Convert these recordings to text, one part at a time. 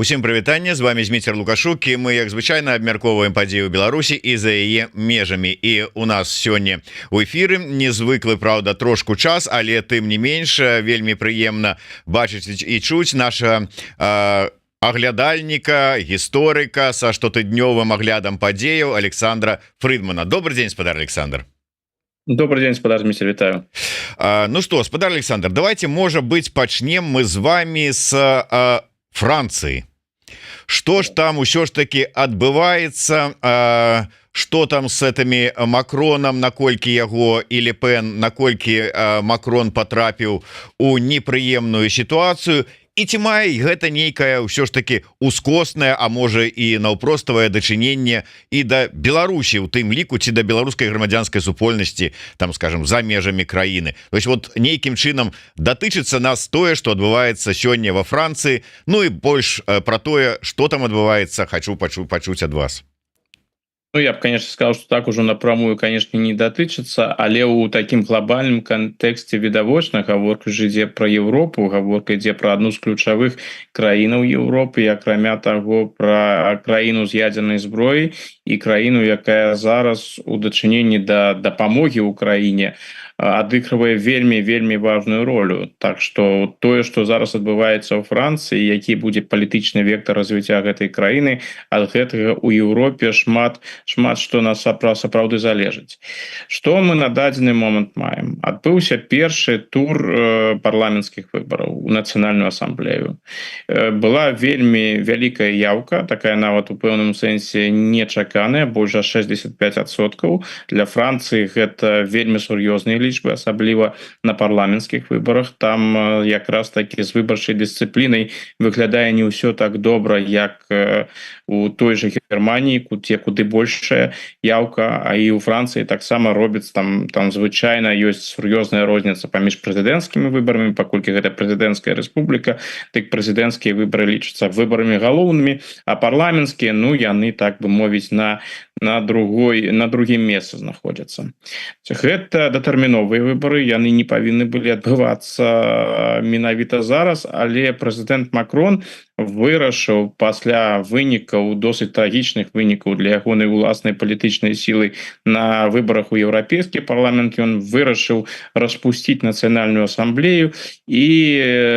Усім прывітанне, з вами Зміцер Лукашук, і мы як звычайна абмяркоўваем падзею Беларусі і за яе межамі. І у нас сёння у эфіры незвыклы, праўда, трошку час, але тым не менш вельмі прыемна бачыць і чуць наша аглядальніка, гісторыка са штотыднёвым аглядам падзеяў Александра Фрыдмана. Добрый день, спадар Александр. Добрый день, спадар Зміцер, вітаю. Ну что, спадар Александр, давайте, может быть, пачнем мы з вами с Франции. Что ж там усё ж таки адбываецца, что там с этими Макроном, наколькі яго і Ле Пен, наколькі Макрон потрапіў у непрыемную ситуацию, і ці мае гэта нейкае ўсё ж таки ускоснае, а можа і наўпроставае дачыненне і да Беларусі, у тым ліку ці да беларускай грамадзянскай супольнасці, там, скажем, за межамі краіны. То есть вот нейкім чынам датычыцца нас тое, што адбываецца сёння во Францыі. Ну і больш про тое, что там адбываецца, хочу пачуць ад вас. Ну, я бы, конечно, сказал, что так уже напрямую, конечно, не датычыцца, але ў такім глобальным кантэксце відавочна гаворка ж ідзе пра Еўропу, гаворка ідзе пра адну з ключавых краінаў Еўропы, акрамя таго пра краіну з ядзернай зброяй і краіну, якая зараз у дачыненні да дапамогі ўкраіне адыгрывае вельмі важную ролю. Так что тое, што зараз адбываецца ў Францыі, які будзе палітычны вектор развіцця гэтай краіны, ад гэтага ў Еўропе шмат што нас сапраўды залежыць. Што мы на дадзены момант маем? Адбыўся першы тур парламенцкіх выбараў у нацыянальную асамблею. Была вельмі вялікая яўка, такая нават у пэўным сэнсе нечаканая, больш за 65%. Для Францыі гэта вельмі сур'ёзныя лічбы, асабліва на парламенцкіх выбарах. Там якраз такі з выбарчай дысцыплінай выглядае не ўсё так добра, як у той же Германії, куды большая яўка, а і ў Францыі таксама робіць там звычайна ёсць сур'ёзная розніца паміж прэзідэнцкімі выбарамі, паколькі гэта прэзідэнцкая рэспубліка, дык прэзідэнцкія выбары лічацца выбарамі галоўнымі, а парламенцкія, ну, яны, так бы мовіць, на другім месцы знаходзяцца. Гэта датэрміновыя выбары, яны не павінны былі адбывацца менавіта зараз, але прэзідэнт Макрон вырашыў пасля вынікаў, досыць трагічных вынікаў для ягонай уласнай палітычнай сілы на выбарах у Еўрапейскі парламент, ён вырашыў распусціць нацыянальную асамблею і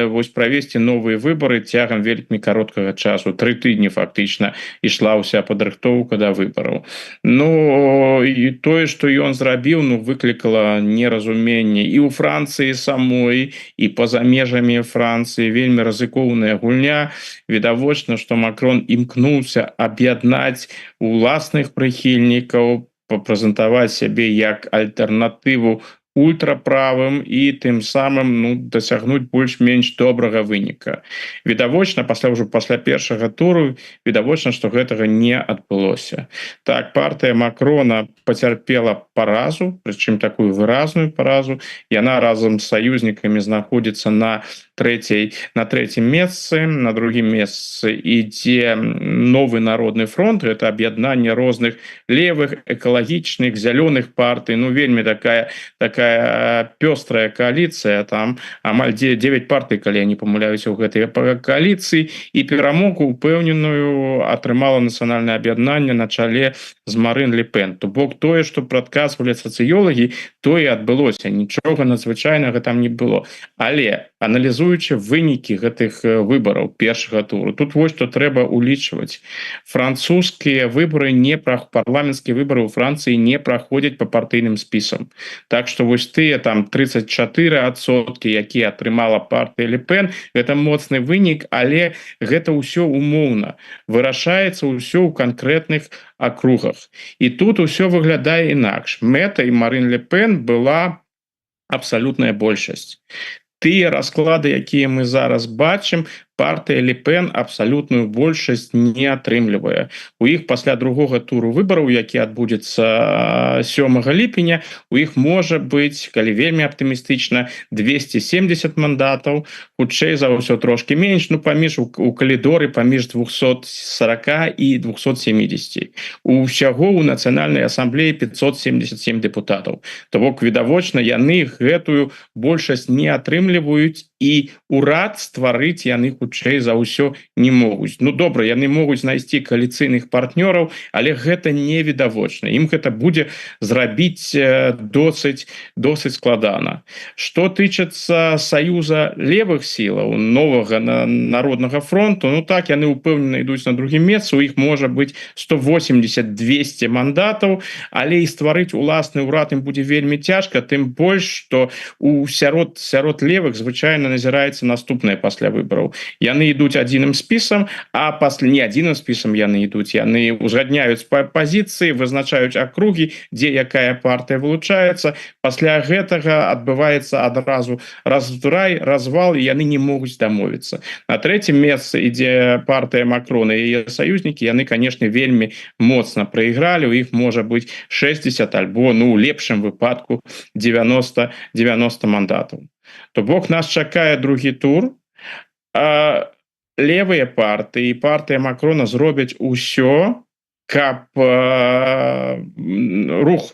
вось правесці новыя выбары цягам вельмі кароткага часу. 3 тыдні фактычна ішла ўся падрыхтоўка да выбараў. Ну, і тое, што ён зрабіў, ну, выклікала неразуменне і ў Францыі самой, і па-за межамі Францыі. Вельмі рызыкоўная гульня. Відавочна, што Макрон імкнуўся аб'яднаць уласных прыхільнікаў, папрэзентаваць сябе як альтэрнатыву ультраправым і тым самым, ну, дасягнуць больш-менш добрага выніка. Відавочна, пасля першага туру, відавочна, што гэтага не адбылося. Так, партыя Макрона пацярпела паразу, прычым такую выразную паразу. Яна разам з саюзнікамі знаходзіцца на трэцім месцы. На другім месцы ідзе новы народны фронт, гэта аб'яднанне розных левых, экалагічных, зялёных партый. Ну, вельмі такая пёстрая коаліцыя, там амаль 9 партый, калі я не памыляюся, ў гэтай коаліцыі, і перамогу упэўненую атрымала нацыянальнае аб'яднанне на чале з Марин Ле Пен. То бок тое, што прадказвалі сацыёлагі, тое адбылося. Нічога надзвычайнага там не было. Але аналізуючы вынікі гэтых выбараў першага туру, тут вось што трэба улічваць. Французскія выбары, парламенцкія выбары ў Францыі не праходзяць па партыйным спісам. Так што вось тыя там 34%, якія атрымала партыя Ле Пен, гэта моцны вынік, але гэта ўсё умоўна. Вырашаецца ўсё ў канкрэтных акругах. І тут усё выглядае інакш. Мэтай Марин Ле Пен была абсалютная большасць. Тыя расклады, якія мы зараз бачым, партыя Ле Пен абсалютную большасць не атрымлівае. У іх пасля другога туру выбараў, які адбудзецца 7 ліпеня, у іх можа быць, калі вельмі аптымістычна, 270 мандатаў, хутчэй за ўсё трошки менш, ну, паміж у калідоры паміж 240 і 270. Усяго ў нацыянальнай асамблеі 577 дэпутатаў. То бок, відавочна, яны гэтую большасць не атрымліваюць, і урад стварыць яны хутчэй за ўсё не могуць. Ну добра, яны могуць знайсці кааліцыйных партнёраў, але гэта невідавочна. Ім гэта будзе зрабіць досыць складана. Што тычыцца саюза левых сілаў новага народнага фронту, ну так яны упэўнена ідуць на другім месцы, у іх можа быць 180-200 мандатаў, але і стварыць уласны ўрад ім будзе вельмі цяжка, тым больш што сярод левых звычайна назіраецца наступнае пасля выбараў. Яны ідуць адзіным спісам, а пасля не адзіным спісам яны ідуць, яны узгадняюць пазіцыі, вызначаюць акругі, дзе якая партыя вылучаецца. Пасля гэтага адбываецца адразу развал, і яны не могуць дамовіцца. На трэцім месцы ідзе партыя Макрона і яе саюзнікі, яны, канешне, вельмі моцна прайгралі, у іх можа быць 60 альбо, ну, у лепшым выпадку 90 мандатаў. То бок нас чакае другі тур, левыя партыі і партыя Макрона зробяць усё, каб рух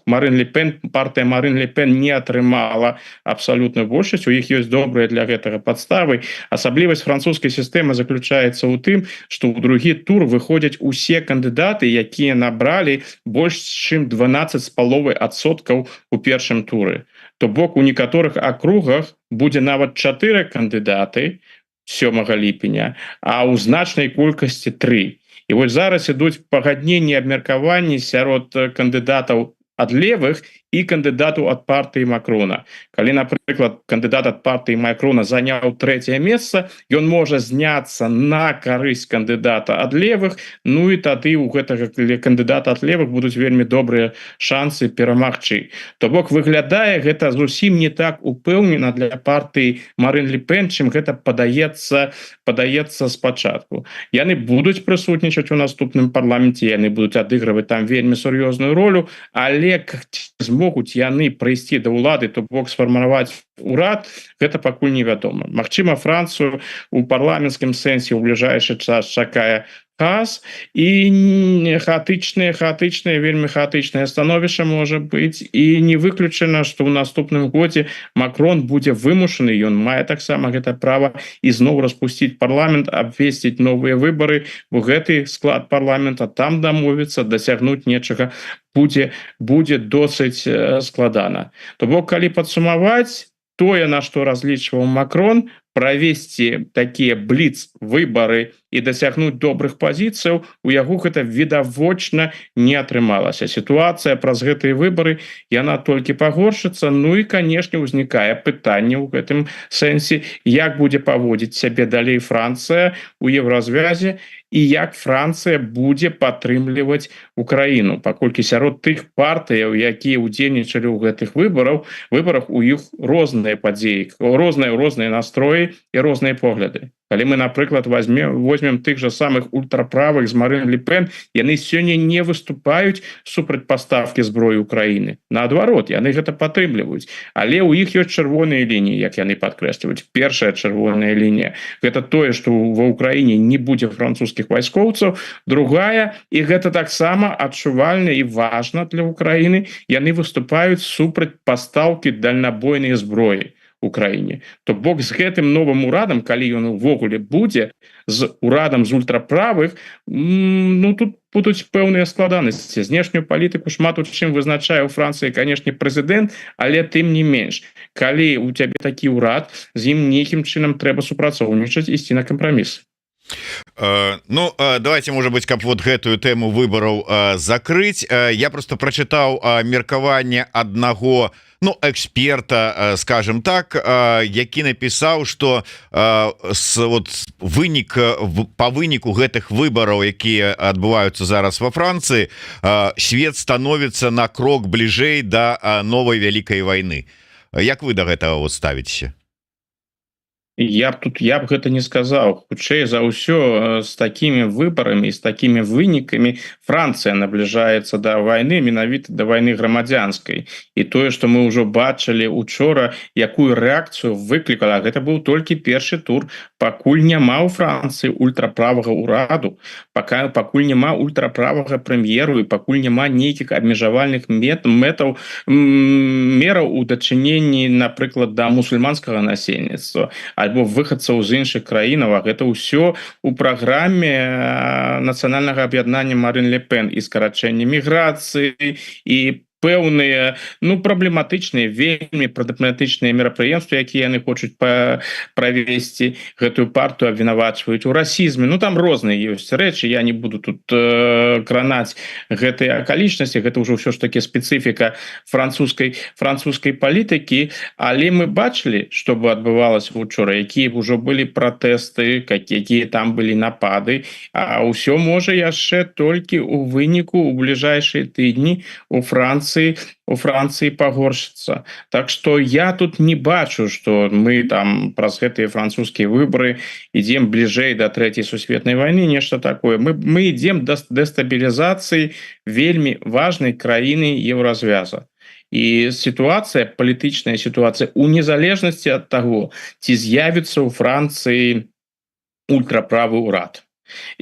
Марин Ле Пен, партыя Марин Ле Пен не атрымала абсалютную большасць, у іх ёсць добрыя для гэтага падставы. Асаблівасць французскай сістэмы заключаецца ў тым, што ў другі тур выходзяць усе кандыдаты, якія набралі больш чым 12,5% у першым туры. То бок у некаторых акругах будзе нават 4 кандыдаты 7 ліпеня, а ў значнай колькасці 3. І вось зараз ідуць пагадненні, абмеркаванні сярод кандыдатаў ад левых і кандыдатаў ад партыі Макрона. Калі, напрыклад, кандыдат ад партыі Макрона заняў 3-е месца, ён можа зняцца на карысць кандыдата ад левых, ну і тады у гэтага кандыдата ад левых будуць вельмі добрыя шансы перамагчы. То бок выглядае гэта зусім не так упэўнена для партыі Марин Ле Пен, чым гэта падаецца спачатку. Яны будуць прысутнічаць у наступным парламенце, яны будуць адыгрываць там вельмі сур'ёзную ролю, але змогуць яны прыйсці да ўлады, то бок сфармаваць урад, гэта пакуль невядома. Магчыма, Францыю у парламенцкім сэнсе ў бліжэйшы час чакае хаос і вельмі хаатычнае становішча можа быць, і не выключана, што ў наступным годзе Макрон будзе вымушаны, ён мае таксама гэта права ізноў распусціць парламент, абвесціць новыя выбары, бо гэты склад парламента там дамовіцца, дасягнуць нечага будзе досыць складана. То бок, калі падсумаваць, тое, на што разлічваў Макрон, правесці такія бліц-выбары і дасягнуць добрых пазіцыяў, у яго гэта відавочна не атрымалася. Сітуацыя праз гэтыя выбары, яна толькі пагоршыцца, ну і, канешне, узнікае пытанне ў гэтым сэнсе, як будзе паводзіць сябе далей Францыя у еўразвязе і як Францыя будзе падтрымліваць Украіну, паколькі сярод тых партыяў, якія ўдзельнічалі ў гэтых выбарах, у іх розныя падзеі, розныя настроі і розныя погляды. Калі мы, напрыклад, возьмем тых жа самых ультраправых з Марин Ле Пен, яны сёння не выступаюць супраць паставкі зброі Украіны. Наадварот, яны гэта падтрымліваюць. Але ў іх ёсць чырвоныя лініі, як яны падкрэсліваюць. Першая чырвоная лінія – гэта тое, што ва Ўкраіне не будзе французскіх вайскоўцаў. Другая, і гэта таксама адчувальна і важна для Украіны, яны выступаюць супраць пастаўкі дальнабойнай зброі Украіне. То бок з гэтым новым урадам, калі ён увогуле будзе, з урадам з ультраправых, ну тут будуць пэўныя складанасці. Знешнюю палітыку шмат у чым вызначае ў Францыі, канешне, прэзідэнт, але тым не менш. Калі у цябе такі ўрад, з ім нейкім чынам трэба супрацоўнічаць, ісці на кампраміс. Ну, давайте, может быть, каб вот гэтую тэму выбараў закрыць. Я просто прачытаў меркаванне аднаго, ну, эксперта, скажем так, які напісаў, што вот по выніку гэтых выбараў, якія адбываюцца зараз во Францыі, свет становіцца на крок бліжэй да новай вялікай вайны. Як вы да гэтага вот ставіцеся? Я б гэта не сказаў. Хутчэй за ўсё, з такімі выбарамі, з такімі вынікамі Францыя набліжаецца да вайны, менавіта да вайны грамадзянскай. І тое, што мы ўжо бачылі учора, якую рэакцыю выклікала, гэта быў толькі першы тур. Пакуль няма ў Францыі ультраправага ўраду, пакуль няма ультраправага прэм'еру і пакуль няма нейкіх абмежавальных мераў у дачыненні, напрыклад, да мусульманскага насельніцтва альбо выхадцаў з іншых краінаў. Гэта ўсё у праграме нацыянальнага аб'яднання Марин Ле Пен, і скарачэнне міграцыі, і пэўныя праблематычныя, вельмі праблематычныя мерапрыемствы, якія яны хочуць правесці. Гэтую партыю абвінавачваюць у расізме. Там розныя ёсць рэчы, я не буду тут кранаць гэтыя акалічнасці, гэта ўжо ўсё ж таки спецыфіка французскай палітыкі, але мы бачылі, што бы адбывалася учора, якія ўжо былі пратэсты, якія там былі напады, а ўсё можа яшчэ толькі ў выніку ў бліжэйшыя тыдні у Францыі пагоршыцца. Так што я тут не бачу, што мы там праз гэтыя французскія выбары ідзем бліжэй да трэцяй сусветнай вайны, нешта такое. Мы ідзем да дэстабілізацыі вельмі важнай краіны еўразвяза. І сітуацыя, палітычная сітуацыя, у незалежнасці ад таго, ці з'явіцца ў Францыі ультраправы ўрад.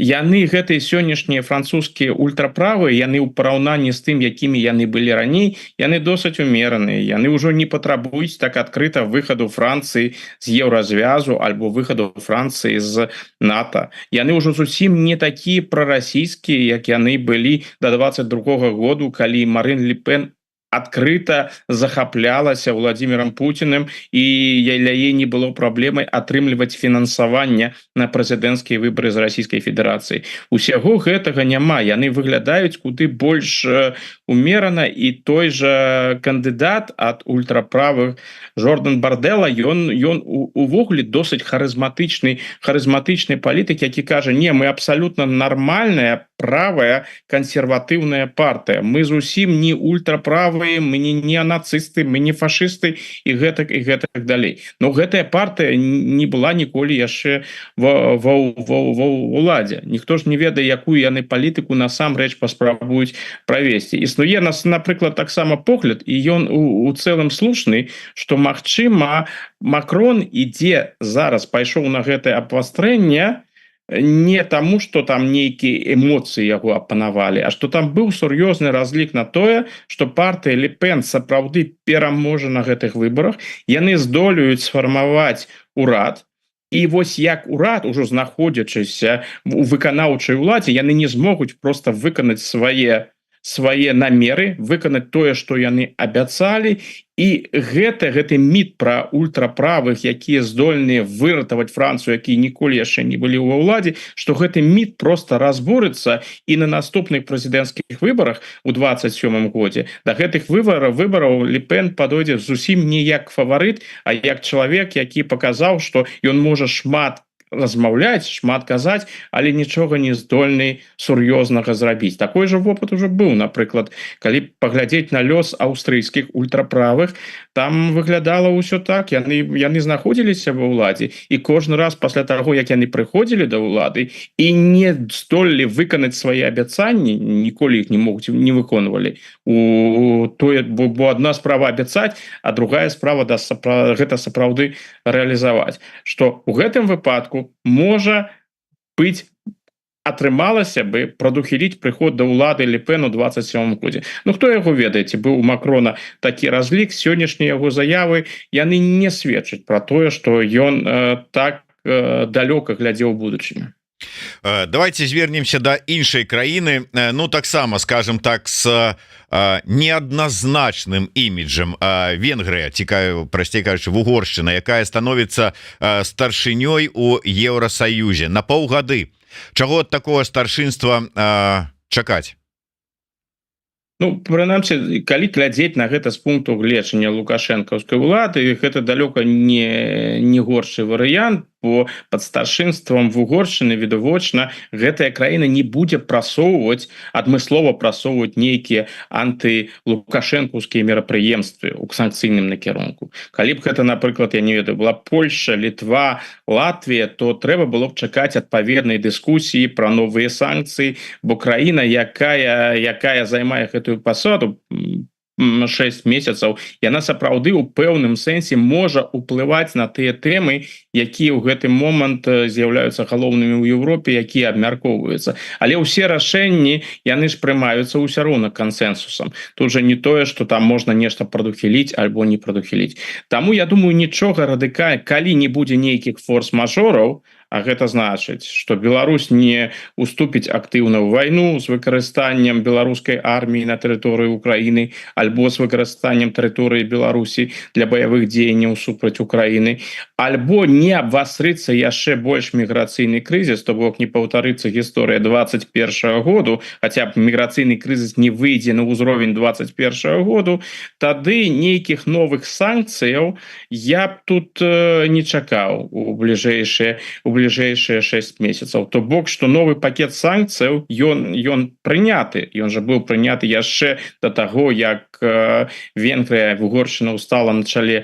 Яны, гэтыя сённяшнія французскія ультраправыя, яны ў параўнанні з тым, якімі яны былі раней, яны досыць умераныя. Яны ўжо не патрабуюць так адкрыта выхаду Францыі з еўразвязу альбо выхаду Францыі з НАТО. Яны ўжо зусім не такія прарасійскія, як яны былі да 22-го году, калі Марин Ле Пен адкрыта захаплялася Владимиром Путиным, і для яе не было праблемай атрымліваць фінансаванне на прэзідэнцкія выбары з Расійскай Федэрацыі. Усяго гэтага няма. Яны выглядаюць куды больш умерана, і той жа кандыдат ад ультраправых Жордан Бардэла, ён увогуле досыць харызматычны палітык, які кажа: не, мы абсалютна нармальная правая кансерватыўная партыя. Мы зусім не ультраправыя, мы не неонацысты, мы не фашысты і гэтак далей. Но гэтая партыя не была ніколі яшчэ ва ўладзе. Ніхто ж не ведае, якую яны палітыку насамрэч паспрабуюць правесці. Існуе нас, напрыклад, таксама погляд, і ён у цэлым слушны, што магчыма Макрон ідзе зараз, пайшоў на гэтае абвастрэнне не таму, што там нейкія эмоцыі яго апанавалі, а што там быў сур'ёзны разлік на тое, што партыя Ле Пен сапраўды пераможа на гэтых выбарах, яны здолеюць сфармаваць урад, і вось як урад, ужо знаходзячыся у выканаўчай уладзе, яны не змогуць проста выканаць свае намеры, выканаць тое, што яны абяцалі. І гэты міт пра ультраправых, якія здольныя выратаваць Францыю, якія ніколі яшчэ не былі ва ўладзе, што гэты міт проста разбурыцца, і на наступных прэзідэнцкіх выбарах у 27-м годзе да гэтых выбараў Ле Пен падойдзе зусім не як фаварыт, а як чалавек, які паказаў, што ён можа шмат размаўляць, шмат казаць, але нічога не здольны сур'ёзнага зрабіць. Такой жа вопыт ужо быў, напрыклад, калі паглядзець на лёс аўстрыйскіх ультраправых, там выглядала ўсё так, яны знаходзіліся ва ўладзе, і кожны раз пасля таго, як яны прыходзілі да ўлады і не здолелі выканаць свае абяцанні, ніколі іх не выконвалі. Бо адна справа абяцаць, а другая справа гэта сапраўды рэалізаваць. Што ў гэтым выпадку можа быць, атрымалася бы прадухіліць прыход да ўлады Ле Пен у 27-м годзе. Хто яго ведае, ці быў у Макрона такі разлік, сённяшнія яго заявы, яны не сведчаць пра тое, што ён так далёка глядзеў будучыню. Давайте звернемся до іншай краіны, таксама, скажем так, с неадназначным іміджам. Венгрыя, прасцей кажучы, Угоршчына, якая становіцца старшынёй у Еўрасаюзе на паўгады. Чаго ад такого старшынства чакаць? Прынамсі, калі глядзець на гэта з пункту гледжання лукашэнкаўскай улады, гэта далёка не горшы варыянт, бо пад старшынствам Угоршчыны відавочна гэтая краіна не будзе адмыслова прасоўваць нейкія антылукашэнкаўскія мерапрыемствы ў санкцыйным накірунку. Калі б гэта, напрыклад, я не ведаю, была Польша, Літва, Латвія, то трэба было б чакаць адпаведнай дыскусіі пра новыя санкцыі, бо краіна, якая займае гэтую пасаду, 6 месяцаў, яна сапраўды ў пэўным сэнсе можа ўплываць на тыя тэмы, якія ў гэты момант з'яўляюцца галоўнымі ў Еўропе, якія абмяркоўваюцца. Але ўсе рашэнні яны ж прымаюцца ўсё роўна кансенсусам. Тут же не тое, што там можна нешта прадухіліць альбо не прадухіліць. Таму я думаю, нічога радыкальна, калі не будзе нейкіх форс-мажораў, а гэта значыць, што Беларусь не уступіць актыўна ў вайну з выкарыстаннем беларускай арміі на тэрыторыі Украіны альбо з выкарыстаннем тэрыторыі Беларусі для баявых дзеянняў супраць Украіны, альбо не абвастрыцца яшчэ больш міграцыйны крызіс, то бок не паўтарыцца гісторыя 21 году, хаця б міграцыйны крызіс не выйдзе на ўзровень 21 году, тады нейкіх новых санкцыяў я б тут не чакаў у бліжэйшыя 6 месяцаў. То бок, што новы пакет санкцыяў ён прыняты, ён жа быў прыняты яшчэ да таго, як Венгрыя, Угоршчына ўстала на чале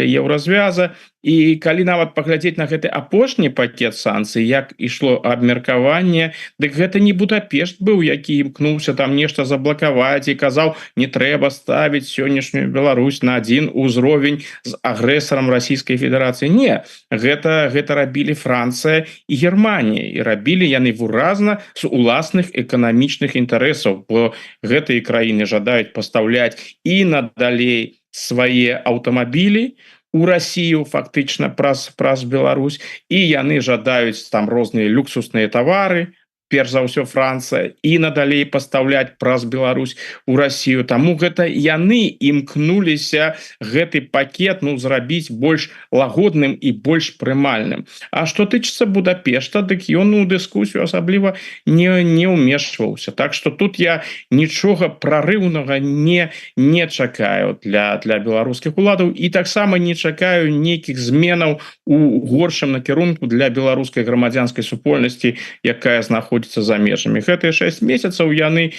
еўразвяза. І калі нават паглядзець на гэты апошні пакет санкцый, як ішло абмеркаванне, дык гэта не Будапешт быў, які імкнуўся там нешта заблакаваць і казаў, не трэба ставіць сённяшнюю Беларусь на адзін узровень з агрэсарам Расійскай Федэрацыі. Не, гэта рабілі Францыя і Германія, і рабілі яны выразна з уласных эканамічных інтарэсаў, бо гэтыя краіны жадаюць пастаўляць і надалей свае аўтамабілі у Россию фактычна праз Беларусь, і яны жадаюць там розныя люксусныя тавары, перш за ўсё Францыя, і надалей пастаўляць праз Беларусь у Россию. Таму гэта яны імкнуліся гэты пакет зрабіць больш лагодным і больш прымальным. А што тычыцца Будапешта, дык ён у дыскусію асабліва не ўмешваўся. Так што тут я нічога прарыўнага не чакаю для беларускіх уладаў, і таксама не чакаю нейкіх зменаў у горшым накірунку для беларускай грамадзянскай супольнасці, якая знаходзіцца за межамі. Гэтыя 6 месяцаў яны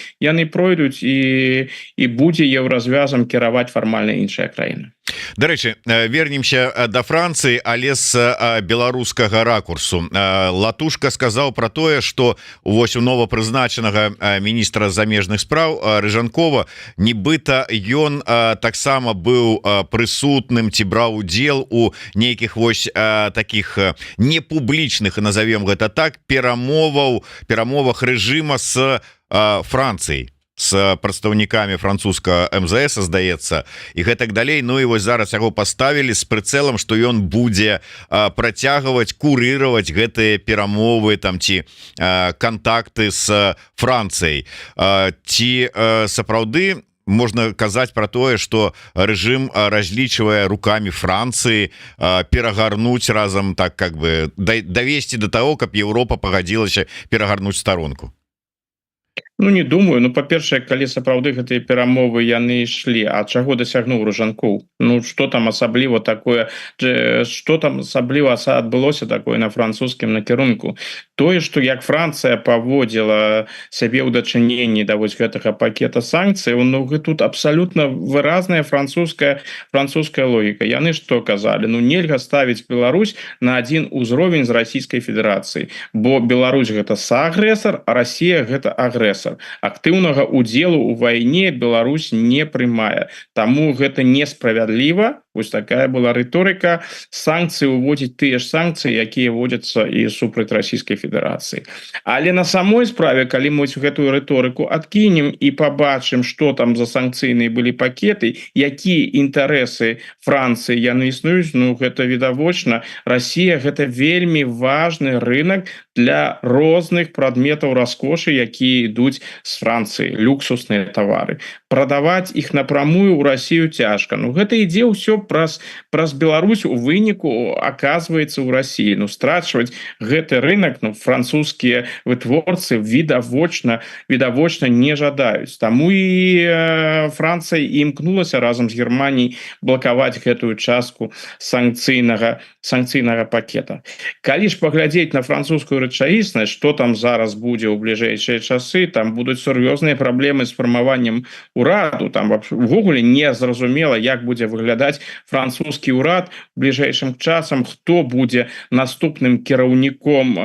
пройдуць, і будзе еўразвязам кіраваць фармальна іншая краіна. Дарэчы, вернемся да Францыі, але з беларускага ракурсу. Латушка сказаў пра тое, што вось у новапрызначанага міністра замежных спраў Рыжанкова, нібыта ён таксама быў прысутным ці браў удзел у нейкіх вось таких непублічных, назовем гэта так, перамовах рэжыма з Францыяй, с прадстаўнікамі французскага МЗС, здаецца, і гэтак далей. Ну і вось зараз яго паставілі з прыцэлам, што ён будзе працягваць курыраваць гэтыя перамовы там ці кантакты з Францыяй. Ці сапраўды можна казаць пра тое, што рэжым разлічвае рукамі Францыі перагарнуць разам, так как бы давесці до того, каб Еўропа пагадзілася перагарнуць старонку? Не думаю. Па-першае, калі сапраўды гэтыя перамовы яны ішлі, а чаго дасягнуў Рыжанкоў? Што там асабліва такое, што там асабліва адбылося такое на французскім накірунку? Тое, што як Францыя паводзіла сябе ў дачыненні да вось гэтага пакета санкцый, тут абсалютна выразная французская логіка. Яны што казалі? Нельга ставіць Беларусь на адзін узровень з Расійскай Федэрацыяй, бо Беларусь гэта саагрэсар, а Расія гэта агрэсар. Актыўнага удзелу ў вайне Беларусь не прымае. Таму гэта несправядліва. Вось такая была рыторыка. Санкцыі уводзіць тыя ж санкцыі, якія вводзяцца і супраць Расійскай Федэрацыі. Але на самой справе, калі мы гэтую рыторыку адкінем і пабачым, што там за санкцыйныя былі пакеты, якія інтарэсы Францыі яны існуюць, гэта відавочна. Расія гэта вельмі важны рынок для розных прадметаў раскошы, якія ідуць з Францыі, люксусныя тавары. Прадаваць іх напрамую ў Расію цяжка. Гэта ідзе ўсё праз Беларусь, у выніку аказваецца ў Расіі. Страчваць гэты рынок французскія вытворцы відавочна не жадаюць. Таму і Францыя імкнулася разам з Германіяй блакаваць гэтую частку санкцыйнага пакета. Калі ж паглядзець на французскую рэчаіснасць, што там зараз будзе ў бліжэйшыя часы, там будуць сур'ёзныя праблемы з фармаваннем ураду, там увогуле не зразумела, як будзе выглядаць французскі ўрад бліжэйшым часам, хто будзе наступным кіраўніком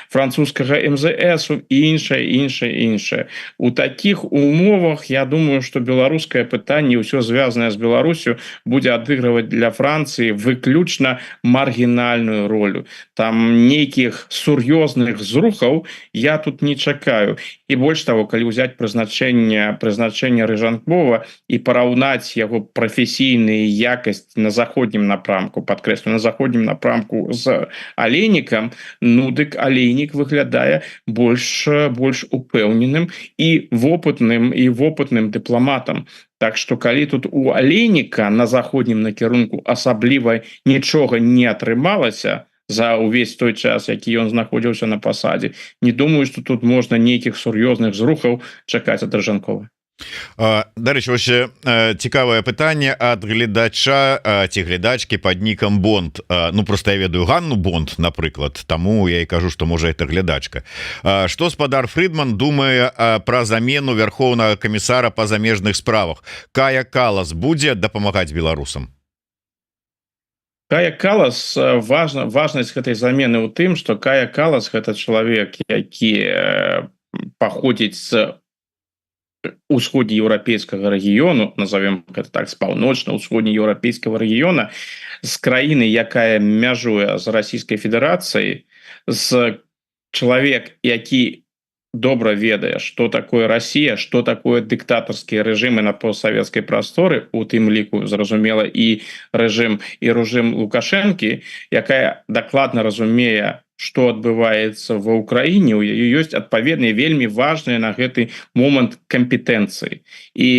французскага МЗС і іншае. У такіх умовах я думаю, што беларускае пытанне, ўсё звязанае з Беларусю, будзе адыгрываць для Францыі выключна маргінальную ролю. Там нейкіх сур'ёзных зрухаў я тут не чакаю. І больш таго, калі ўзяць прызначэнне Рыжанкова і параўнаць яго прафесійныя якасць на заходнім напрамку, падкрэслю, на заходнім напрамку з Алейнікам, ну дык Алейнік выглядае больш упэўненым і вопытным дыпламатам. Так што калі тут у Алейніка на заходнім накірунку асабліва нічога не атрымалася за ўвесь той час, які ён знаходзіўся на пасадзе, не думаю, што тут можна нейкіх сур'ёзных зрухаў чакаць ад Рыжанкова. Дарэчы, вось цікавае пытанне ад гледача ці гледачкі пад нікам Бонд. Ну просто я ведаю Ганну Бонд, напрыклад, таму я і кажу, што можа это гледачка. Што спадар Фрыдман думае пра замену вярхоўнага камісара па замежных справах? Кая Калас будзе дапамагаць беларусам? Кая Калас, важнасць гэтай замены ў тым, што Кая Калас гэта чалавек, які паходзіць з усходнееўрапейскага рэгіёну, назовем гэта так, з паўночна-ўсходнееўрапейскага рэгіёна, з краіны, якая мяжуе з Расійскай Федэрацыяй, з чалавек, які добра ведае, што такое Расія, што такое дыктатарскія рэжымы на постсавецкай прасторы, у тым ліку, зразумела, і рэжым Лукашэнкі, якая дакладна разумее, што адбываецца ва ўкраіне, у яе ёсць адпаведныя вельмі важныя на гэты момант кампетэнцыі. І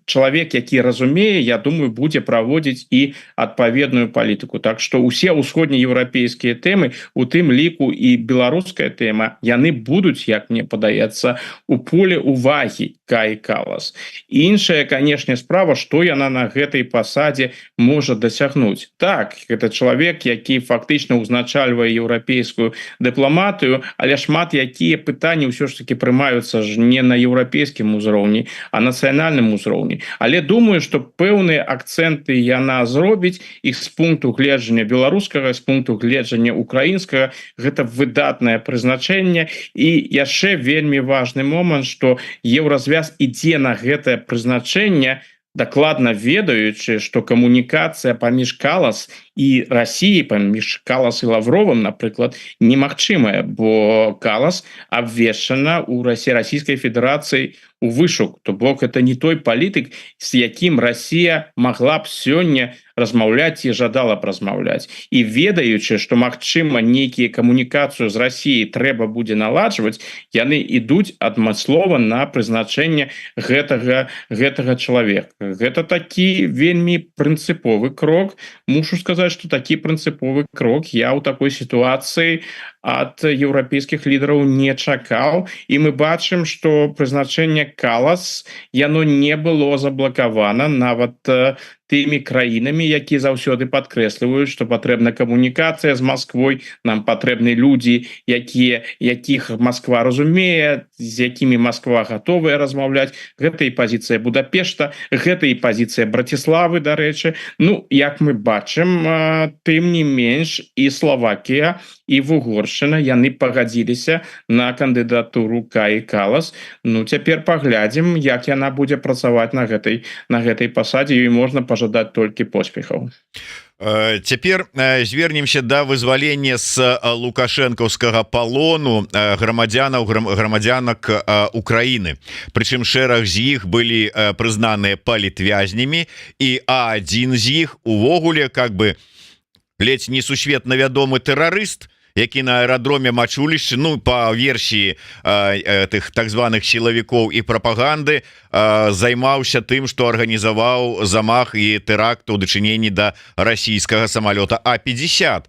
чалавек, які разумее, я думаю, будзе праводзіць і адпаведную палітыку. Так што ўсе ўсходнееўрапейскія тэмы, у тым ліку і беларуская тэма, яны будуць, як мне падаецца, у поле увагі Каі Калас. Іншая, канешне, справа, што яна на гэтай пасадзе можа дасягнуць. Так, гэта чалавек, які фактычна ўзначальвае еўрапейскую дыпламатыю, але шмат якія пытанні ўсё ж таки прымаюцца ж не на еўрапейскім узроўні, а нацыянальным узроўні. Але думаю, што пэўныя акцэнты яна зробіць, і з пункту гледжання беларускага, з пункту гледжання украінскага, гэта выдатнае прызначэнне. І яшчэ вельмі важны момант, што еўразвяз ідзе на гэтае прызначэнне, дакладна ведаючы, што камунікацыя паміж Калас і Расіяй, паміж Калас і Лавровым, напрыклад, немагчымая, бо Калас абвешчана ў Расійскай Федэрацыі у вышук. То бок это не той палітык, з якім Расія магла б сёння размаўляць і жадала б размаўляць. І ведаючы, што магчыма нейкія камунікацыю з Расіяй трэба будзе наладжваць, яны ідуць адмыслова на прызначэнне гэтага чалавека. Гэта такі вельмі прынцыповы крок. Мушу сказаць, што такі прынцыповы крок я ў такой сітуацыі ад еўрапейскіх лідараў не чакаў. І мы бачым, што прызначэнне Калас, яно не было заблакавана нават тымі краінамі, які заўсёды падкрэсліваюць, што патрэбна камунікацыя з Масквой, нам патрэбны людзі, якіх Масква разумее, з якімі Масква гатовая размаўляць. Гэта і пазіцыя Будапешта, гэта і пазіцыя Браціславы, дарэчы. Ну, як мы бачым, тым не менш і Словакія, і Вугоршчына, яны пагадзіліся на кандыдатуру Каі Калас. Ну, цяпер паглядзім, як яна будзе працаваць на гэтай пасадзе, і можна пажадаць толькі поспехаў. Цяпер звернемся да вызвалення з лукашэнкаўскага палону грамадзянак Украіны. Прычым шэраг з іх былі прызнаныя палітвязнямі, і адзін з іх увогуле как бы ледзь не сусветна вядомы тэрарыст, які на аэрадроме Мачулішчы, ну, па версіі тых так званых сілавікоў і прапаганды, займаўся тым, што арганізаваў замах і тэракт у дачыненні да расійскага самалёта А-50.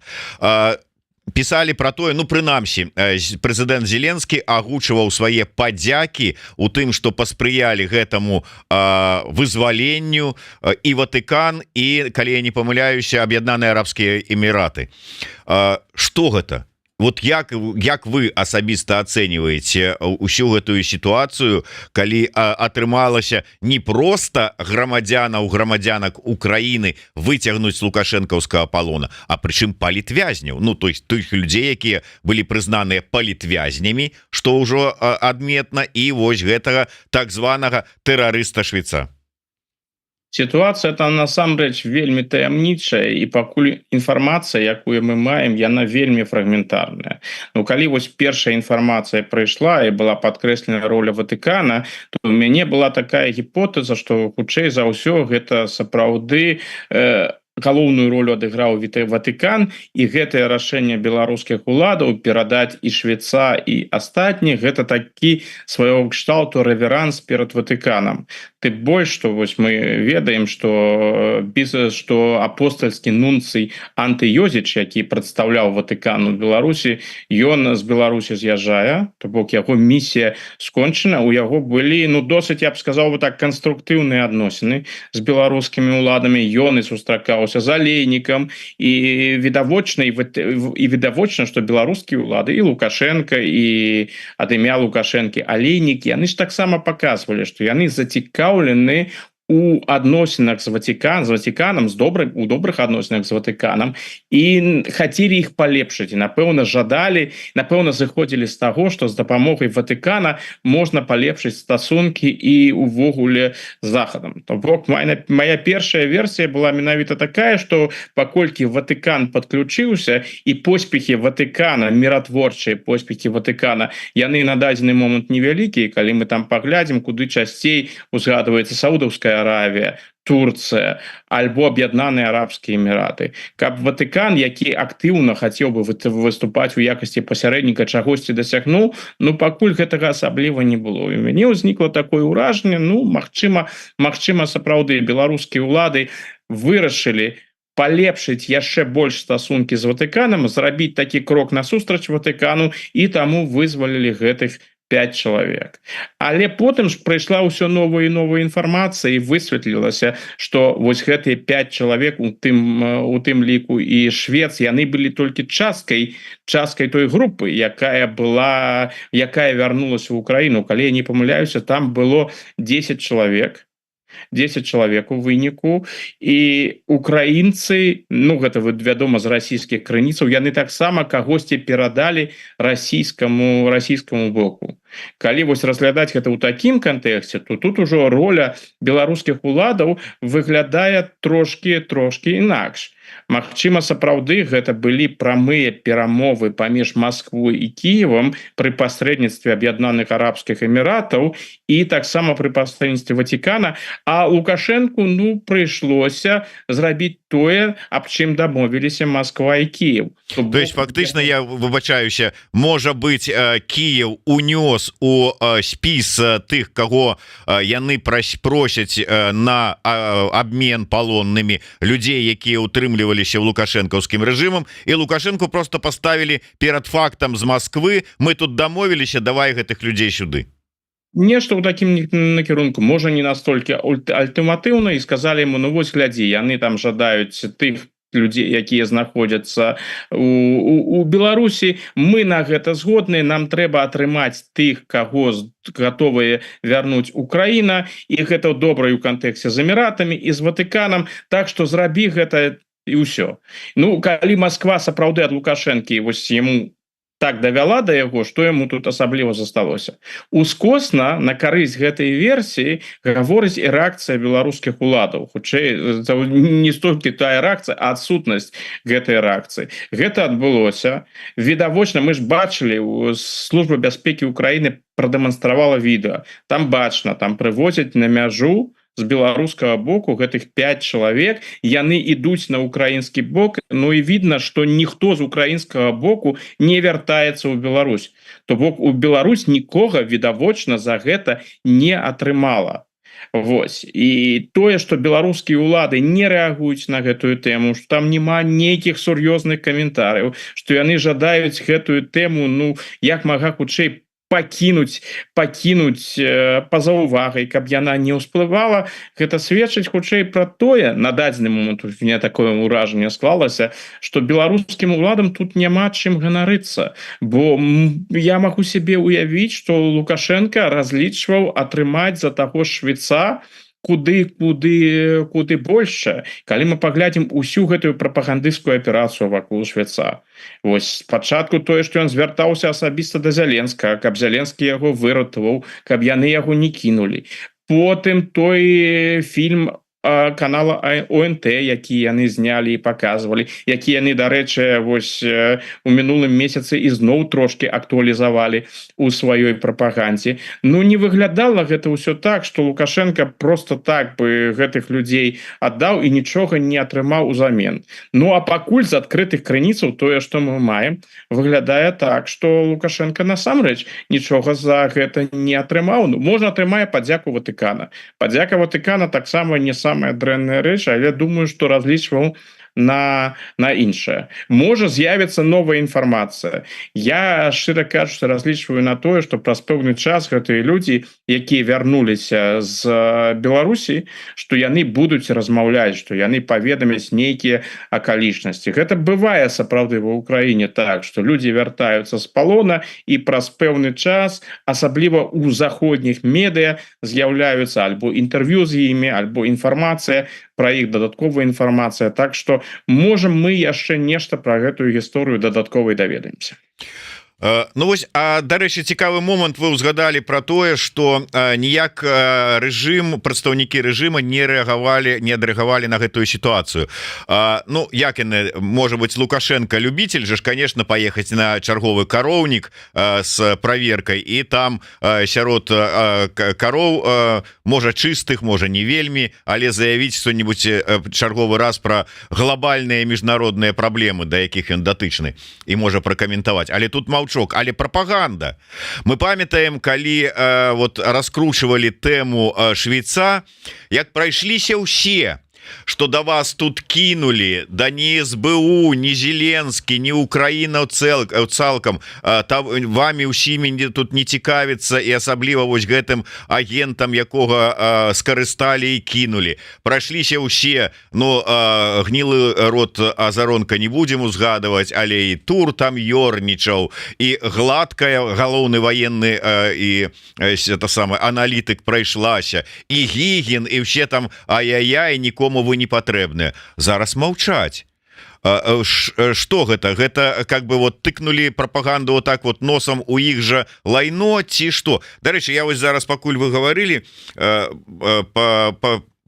Пісалі пра тое, ну, прынамсі, прэзідэнт Зеленскі агучваў свае падзякі у тым, што паспрыялі гэтаму вызваленню і Ватыкан, і, калі я не памыляюся, Аб'яднаныя Арабскія Эміраты. Што гэта? вот як вы асабіста ацэньваеце ўсю гэтую сітуацыю, калі атрымалася не просто грамадзянак Украіны выцягнуць з лукашэнкаўскага палона, а прычым палітвязняў, ну то есть тых людзей, якія былі прызнаныя палітвязнямі, што ўжо адметна, і вось гэтага так званага тэрарыста Швейца. Ситуация там насамрэч вельмі таямнічая, і пакуль інфармацыя, якую мы маем, яна вельмі фрагментарная. Ну калі вось першая інфармацыя прыйшла і была падкрэслена роля Ватыкана, то у мяне была такая гіпотэза, што хутчэй за ўсё гэта сапраўды галоўную ролю адыграў Ватыкан, і гэтае рашэнне беларускіх уладаў перадаць і Швейца і астатніх, гэта такі свайго кшталту рэверанс перад Ватыканам. Тым больш, што вось мы ведаем, што апостальскі нунцый Антыёзіч, які прадстаўляў Ватыкан у Беларусі, ён з Беларусі з'язджае, то бок яго місія скончана, у яго былі досыць, я б сказаў бы так, канструктыўныя адносіны з беларускімі ўладамі, ён і сустракаўся з Алейнікам, і відавочна, што беларускія ўлады і Лукашенко, і ад імя Лукашэнкі Алейнікі, яны ж таксама паказвалі, што яны зацікаўлены у адносінах з Ватыканам, у добрых адносінах з Ватыканам, і хацелі іх палепшыць, і напэўна жадалі, напэўна зыходзілі з таго, што з дапамогай Ватыкана можна палепшыць стасункі і увогуле з Захадам. То бок моя першая версія была менавіта такая, што паколькі Ватыкан падключыўся, і поспехі Ватыкана, міратворчыя поспехі Ватыкана, яны на дадзены момант невялікія, калі мы там паглядзім, куды часцей узгадваецца Саудаўская Аравія, Турцыя альбо Аб'яднаныя Арабскія Эміраты. Каб Ватыкан, які актыўна хацеў бы выступаць у якасці пасярэдніка, чагосьці дасягнуў, пакуль гэтага асабліва не было. І у мяне ўзнікла такое ўражанне, магчыма, сапраўды беларускія ўлады вырашылі палепшыць яшчэ больш стасункі з Ватыканам, зрабіць такі крок насустрач Ватыкану, і таму вызвалілі гэтых 5 чалавек. Але потым ж прыйшла ўсё новая і новая інфармацыя, і высветлілася, што вось гэтыя 5 чалавек, у тым ліку і Швец, яны былі толькі часткай той групы, якая вярнулася ў Украіну. Калі я не памыляюся, там было 10 чалавек у выніку, і украінцы, гэта вядома з расійскіх крыніцаў, яны таксама кагосьці перадалі расійскаму боку. Калі вось разглядаць гэта ў такім кантэксце, то тут ужо роля беларускіх уладаў выглядае трошкі інакш. Магчыма, сапраўды гэта былі прамыя перамовы паміж Масквой і Кіевам пры пасрэдніцтве Аб'яднаных Арабскіх Эміратаў і таксама пры пасрэдніцтве Ватыкана, а Лукашэнку прыйшлося зрабіць тое, аб чым дамовіліся Масква і Кіев. То есть фактычна, я выбачаюся, можа быць, Кіев унёс у спіс тых, каго яны просяць на абмен палоннымі людзей, якія утрымліваліся ў лукашэнкаўскім рэжымам, і Лукашэнку просто поставілі перад фактам з Масквы: мы тут дамовіліся, давай гэтых людзей сюды. Нешта ў такім накірунку, можа не настолькі альтэрнатыўна, і сказалі яму: вось глядзі, яны там жадаюць тых людзей, якія знаходзяцца у Беларусі, мы на гэта згодныя, нам трэба атрымаць тых, каго гатовыя вярнуць Украіна, і гэта добра ў кантэксце з Эміратамі і з Ватыканам, так што зрабі гэта і ўсё. Калі Масква сапраўды ад Лукашэнкі вось яму так давяла да яго, што яму тут асабліва засталося. Ускосна на карысць гэтай версіі гаворыць і рэакцыя беларускіх уладаў. Хутчэй, не столькі тая рэакцыя, а адсутнасць гэтай рэакцыі. Гэта адбылося. Відавочна, мы ж бачылі, Служба бяспекі Украіны прадэманстравала відэа. Там бачна, там прывозяць на мяжу з беларускага боку гэтых 5 чалавек, яны ідуць на украінскі бок, і відно, што ніхто з украінскага боку не вяртаецца ў Беларусь. То бок у Беларусь нікога, відавочна, за гэта не атрымала. Вось. І тое, што беларускія ўлады не рэагуюць на гэтую тэму, што там няма нейкіх сур'ёзных каментарыяў, што яны жадаюць гэтую тэму, як мага хутчэй пакінуць па-за ўвагай, каб яна не ўсплывала. Гэта сведчыць хутчэй пра тое, на дадзены момант у мяне такое ўражанне склалася, што беларускім уладам тут няма чым ганарыцца, бо я магу сябе ўявіць, што Лукашенко разлічваў атрымаць за таго швейца куды больше, калі мы паглядзім усю гэтую прапагандысцкую аперацыю вакол швейца. Вось спачатку тое, што ён звяртаўся асабіста да Зяленскага, каб Зяленскі яго выратаваў, каб яны яго не кінулі. Потым той фільм канала ОНТ, які яны знялі і паказвалі, які яны, дарэчы, вось у мінулым месяцы ізноў трошки актуалізавалі у сваёй прапагандзе. Ну, не выглядала гэта ўсё так, што Лукашенко просто так бы гэтых людзей аддаў і нічога не атрымаў узамен. Ну, а пакуль з адкрытых крыніцаў тое, што мы маем, выглядае так, што Лукашенко насамрэч нічога за гэта не атрымаў. Ну, можа, атрымае падзяку Ватыкана. Падзяка Ватыкана таксама не самая дрэнная рэч, але думаю, што разлічваў на іншае. Можа, з'явіцца новая інфармацыя. Я, шчыра кажучы, разлічваю на тое, што праз пэўны час гэтыя людзі, якія вярнуліся з Беларусі, што яны будуць размаўляць, што яны паведамяць нейкія акалічнасці. Гэта бывае сапраўды ва ўкраіне так, што людзі вяртаюцца з палона і праз пэўны час, асабліва ў заходніх медыа, з'яўляюцца альбо інтэрв'ю з імі, альбо інфармацыя пра іх, дадатковая інфармацыя. Так што можам мы яшчэ нешта пра гэтую гісторыю дадатковай даведаемся. Ну вось, а дарэчы, цікавы момант, вы ўзгадалі пра тое, што ніяк рэжым, прадстаўнікі рэжыма не адрэагавалі на гэтую сітуацыю. Ну, як яны, можа быць, Лукашенко любитель же ж, конечно, паехаць на чарговы кароўнік з праверкай, і там сярод кароў, можа, чыстых, можа, не вельмі, але заявіць што-нибудь чарговы раз пра глобальныя міжнародныя праблемы, да якіх ён датычны, і можа пракаментаваць. Але тут але прапаганда. Мы памятаем, калі вот раскручивали тэму швейца, як прайшліся ўсе, что до вас тут кинули, да не СБУ, не Зеленский, не Украина цалкам, вами усімі тут не цікавіцца, і асабліва вось гэтым агентам, якога скарысталі і кинули. Прайшліся ўсе, ну, гнілы рот Азаронка не будем узгадывать, але і Тур там ёрнічаў, і гладкая, галоўны военны і это самое, аналітык прайшлася, і Гігін, і все там ай-яй-яй, нікому вы не патрэбныя. Зараз маўчаць. Што гэта как бы вот тыкнули прапаганду вот так вот носом у іх жа лайно ці што? Дарэчы, я вось зараз, пакуль вы гаварылі,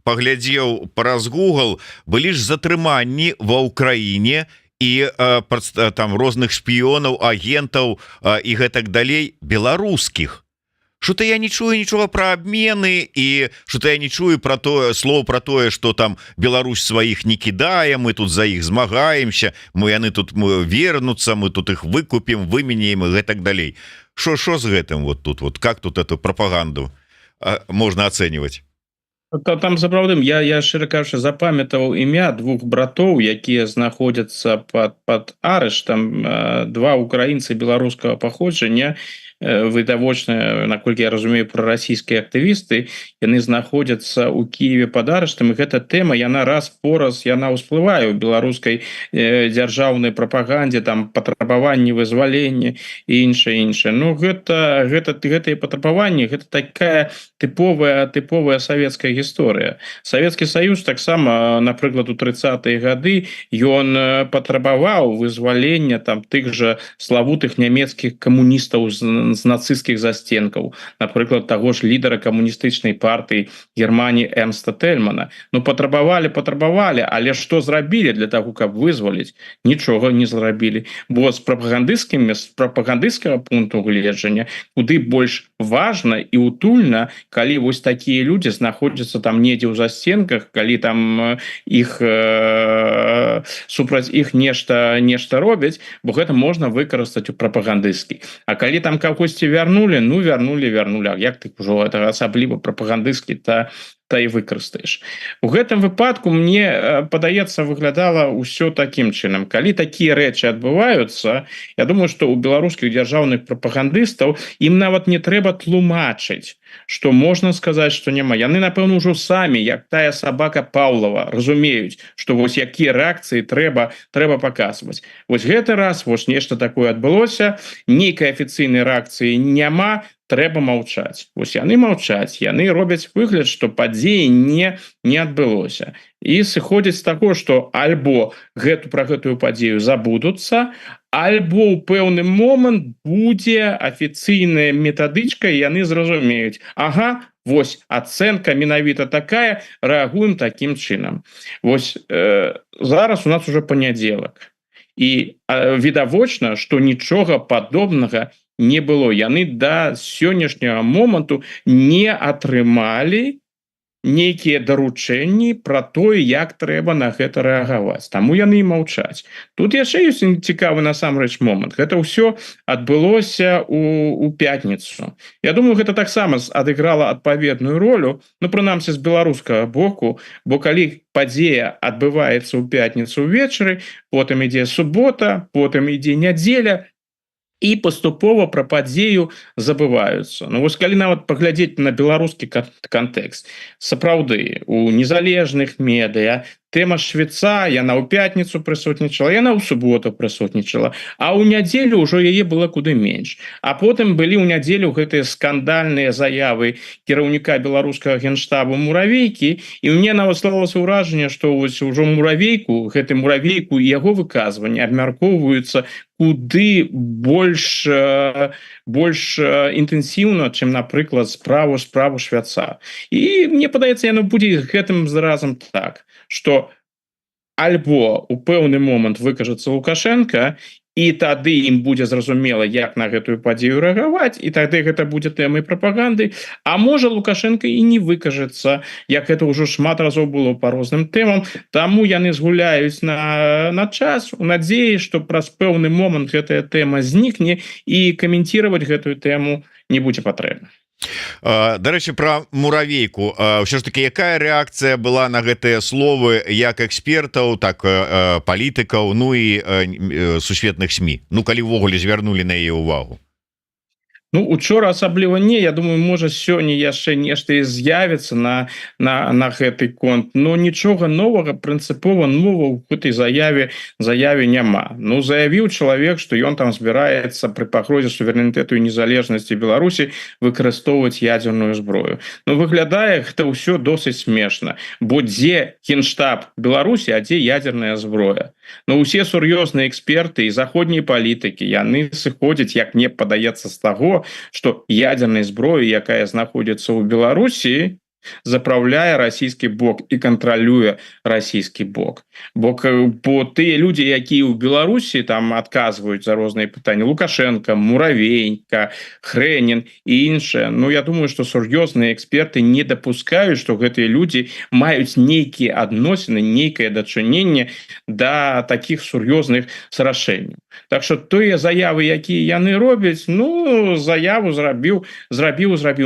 паглядзеў праз Google, былі ж затрыманні ва ўкраіне і там розных шпіёнаў, агентаў і гэтак далей беларускіх. Что-то я не чую нічога пра абмены, і что-то я не чую пра тое слово пра тое, что там Беларусь сваіх не кідае, мы тут за іх змагаемся, яны тут вернуцца, мы тут іх выкупім, выменяем і гэтак далей. Що з гэтым вот тут вот, как тут эту прапаганду можна ацэньваць? Там сапраўды, я шчыра кажучы, запамятаваў імя двух братоў, якія знаходзяцца пад арыштам, два украінцы беларускага паходжання, відавочна, наколькі я разумею, прарасійскія актывісты, яны знаходзяцца ў Кіеве пад арыштам, і гэта тэма, яна раз по раз яна ўсплывае ў беларускай дзяржаўнай прапагандзе, там патрабаванні вызвалення і іншае. Ну, гэтыя патрабаванні, гэта такая тыповая савецкая гісторыя. Савецкі Саюз таксама, напрыклад, у 30-е гады ён патрабаваў вызвалення там тых жа славутых нямецкіх камуністаў з нацысцкіх застенкаў, напрыклад, таго ж лідара камуністычнай партыі Германіі Эрнста Тельмана. Ну, патрабавалі, але што зрабілі для таго, каб вызваліць? Нічога не зрабілі. Бо з прапагандысцкага пункту гледжання куды больш важна і утульна, калі вось такія людзі знаходзяцца там недзе ў застенках, калі там іх супраць іх нешта робяць, бо гэта можна выкарыстаць у прапагандысцкі. А калі там кагосьці вярнулі, ну вярнулі, а як ты ўжо асабліва прапагандысцкі, та та і выкарыстаеш. У гэтым выпадку мне падаецца выглядала ўсё такім чынам. Калі такія рэчы адбываюцца, я думаю, што ў беларускіх дзяржаўных прапагандыстаў ім нават не трэба тлумачыць, што можна сказаць, што няма. Яны, напэўна, ўжо самі, як тая сабака Паўлава, разумеюць, што вось якія рэакцыі трэба паказваць. Вось гэты раз вось нешта такое адбылося, нейкай афіцыйнай рэакцыі няма, трэба маўчаць. Вось яны маўчаць, яны робяць выгляд, што падзеі не адбылося. І сыходзіць з таго, што альбо пра гэтую падзею забудуцца, альбо ў пэўны момант будзе афіцыйная метадычка, і яны зразумеюць: ага, вось ацэнка менавіта такая, рэагуем такім чынам. Вось зараз у нас уже панядзелак. І відавочна, што нічога падобнага не было. Яны да сённяшняга моманту не атрымалі нейкія даручэнні пра тое, як трэба на гэта рэагаваць. Таму яны і маўчаць. Тут яшчэ ёсць цікавы насамрэч момант. Гэта ўсё адбылося у пятніцу. Я думаю, гэта таксама адыграла адпаведную ролю, прынамсі з беларускага боку, бо калі падзея адбываецца ў пятніцу ўвечары, потым ідзе субота, потым ідзе нядзеля, і паступова пра падзею забываюцца. Вось калі нават паглядзець на беларускі кантэкст, сапраўды у незалежных медыа тэма Швеца, яна ў пятніцу прысутнічала, яна ў суботу прысутнічала, а ў нядзелю ўжо яе было куды менш. А потым былі ў нядзелю гэтыя скандальныя заявы кіраўніка беларускага генштабу Муравейкі, і мне нават склалася ўражанне, што вось ужо гэты Муравейку і яго выказванні абмяркоўваюцца куды больш інтэнсіўна, чым, напрыклад, справу Швяца. І мне падаецца, яно будзе гэтым разам так, што альбо ў пэўны момант выкажацца Лукашенко, і тады ім будзе зразумела, як на гэтую падзею рэагаваць, і тады гэта будзе тэмай прапаганды, а можа Лукашенко і не выкажацца, як гэта ўжо шмат разоў было па розным тэмам, таму яны згуляюць на час у надзеі, што праз пэўны момант гэтая тэма знікне, і каменціраваць гэтую тэму не будзе патрэбна. Дарэчы, пра Муравейку, ўсё ж таки, якая рэакцыя была на гэтыя словы як экспертаў, так палітыкаў, і сусветных СМІ, калі ўвогуле звярнулі на яе ўвагу? Учора асабліва не, я думаю, можа сёння яшчэ нешта і з'явіцца на гэты конт, но нічога новага, прынцыпова новага ў гэтай заяве няма. Заявіў чалавек, што ён там збіраецца пры пагрозе суверэнітэту і незалежнасці Беларусі выкарыстоўваць ядзерную зброю. Выглядае гэта ўсё досыць смешна, бо дзе генштаб Беларусі, а дзе ядзерная зброя? Усе сур'ёзныя эксперты і заходнія палітыкі, яны сыходзяць, як мне падаецца, з таго, што ядзернай зброі, якая знаходзіцца ў Беларусі, запраўляе расійскі бок і кантралюе расійскі бок. Бо тыя людзі, якія ў Беларусі там адказваюць за розныя пытанні, Лукашенко, Муравейка, Хрэнін і іншыя, я думаю, што сур'ёзныя эксперты не дапускаюць, што гэтыя людзі маюць нейкія адносіны, нейкае дачыненне да такіх сур'ёзных рашэнняў. Так што тыя заявы, якія яны робяць, заяву зрабіў,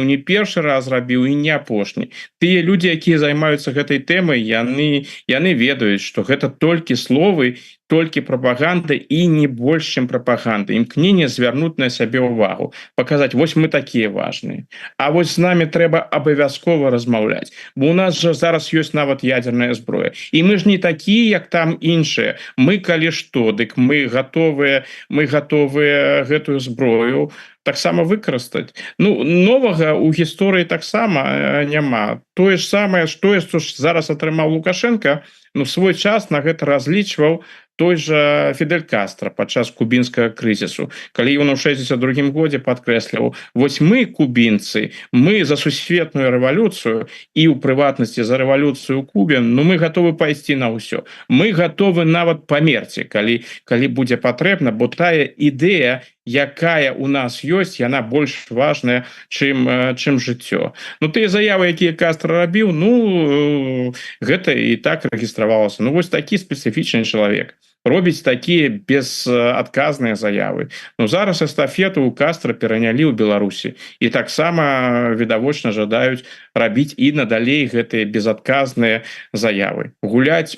не першы раз зрабіў і не апошні. Тыя людзі, якія займаюцца гэтай тэмай, яны ведаюць, што гэта толькі словы, толькі прапаганда і не больш, чым прапаганда. Імкненне звярнуць на сябе ўвагу, паказаць: вось мы такія важныя. А вось з намі трэба абавязкова размаўляць, бо у нас жа зараз ёсць нават ядзерная зброя. І мы ж не такія, як там іншыя. Мы, калі што, дык мы гатовыя гэтую зброю таксама выкарыстаць. Новага ў гісторыі таксама няма. Тое ж самае, што зараз атрымаў Лукашенко, свой час на гэта разлічваў той жа Фідель Кастра падчас кубінскага крызісу, калі ён у 62 годзе падкрэсліваў: вось мы, кубінцы, мы за сусветную рэвалюцыю і ў прыватнасці за рэвалюцыю ў Кубе, мы гатовы пайсці на ўсё. Мы гатовы нават памерці, калі будзе патрэбна, бо тая ідэя, якая у нас ёсць, яна больш важная, чым жыццё. Тыя заявы, якія Кастра рабіў, гэта і так рэгістравалася. Вось такі спецыфічны чалавек. робіць такія безадказныя заявы. Ну зараз эстафету у Кастра перанялі ў Беларусі і таксама відавочна жадаюць рабіць і надалей гэтыя безадказныя заявы, гуляць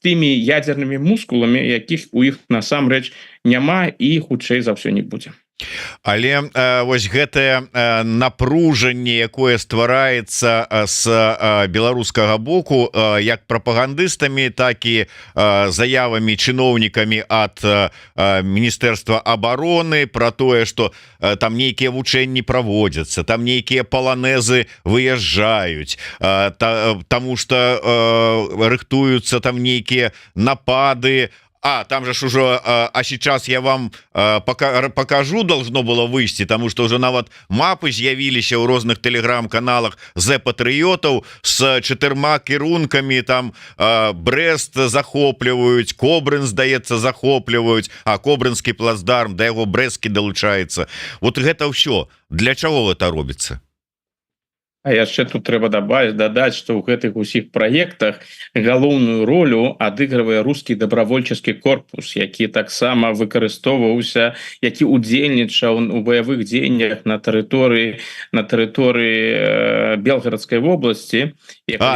тымі ядзернымі мускуламі, якіх у іх насамрэч няма і хутчэй за ўсё не будзе. Але вось гэтае напружанне, якое ствараецца з беларускага боку як прапагандыстамі, так і заявамі чыноўнікамі ад Міністэрства обороны про тое, што там нейкія вучэнні праводзяцца, там нейкія паланезы выязджаюць, таму што рыхтуюцца там нейкія напады. Там же ж уже, сейчас я вам покажу, должно было выйти, потому что уже нават мапы з'явіліся ў розных телеграм-каналах Зе-патрыётаў с 4 кірункамі, там Брест захопліваюць, Кобрын, здаецца, захопліваюць, Кобрынскі плацдарм, да яго Брэсцкі далучаецца. Вот гэта ўсё. Для чаго гэта робіцца? А яшчэ тут трэба дадаць, што ў гэтых усіх праектах галоўную ролю адыгрывае рускі добровольческий корпус, які таксама выкарыстоўваўся, які удзельнічаў у баявых дзеяннях на тэрыторыі Белгарадскай вобласці.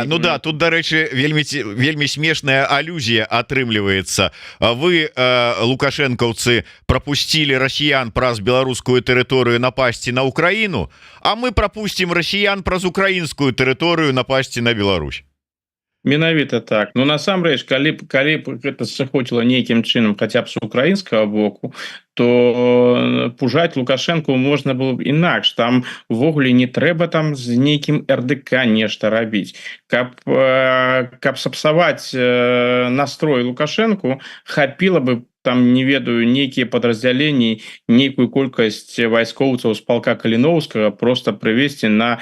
Ну да, тут, дарэчы, вельмі смешная алюзія атрымліваецца. Вы, лукашэнкаўцы, пропустили расіян праз беларускую тэрыторыю напасці на Украіну, а мы пропустим расіян праз украінскую тэрыторыю напасці на Беларусь. Менавіта так. Ну насамрэч, калі гэта сыходзіла нейкім чынам хаця б з украінскага боку, то пужаць Лукашэнку можна было б інакш. Там увогуле не трэба там з нейкім РДК нешта рабіць. Каб сапсаваць настрой Лукашэнку, хапіла бы там, не ведаю, нейкія падраздзяленні, нейкую колькасць вайскоўцаў з палка Каліноўскага просто прывесці на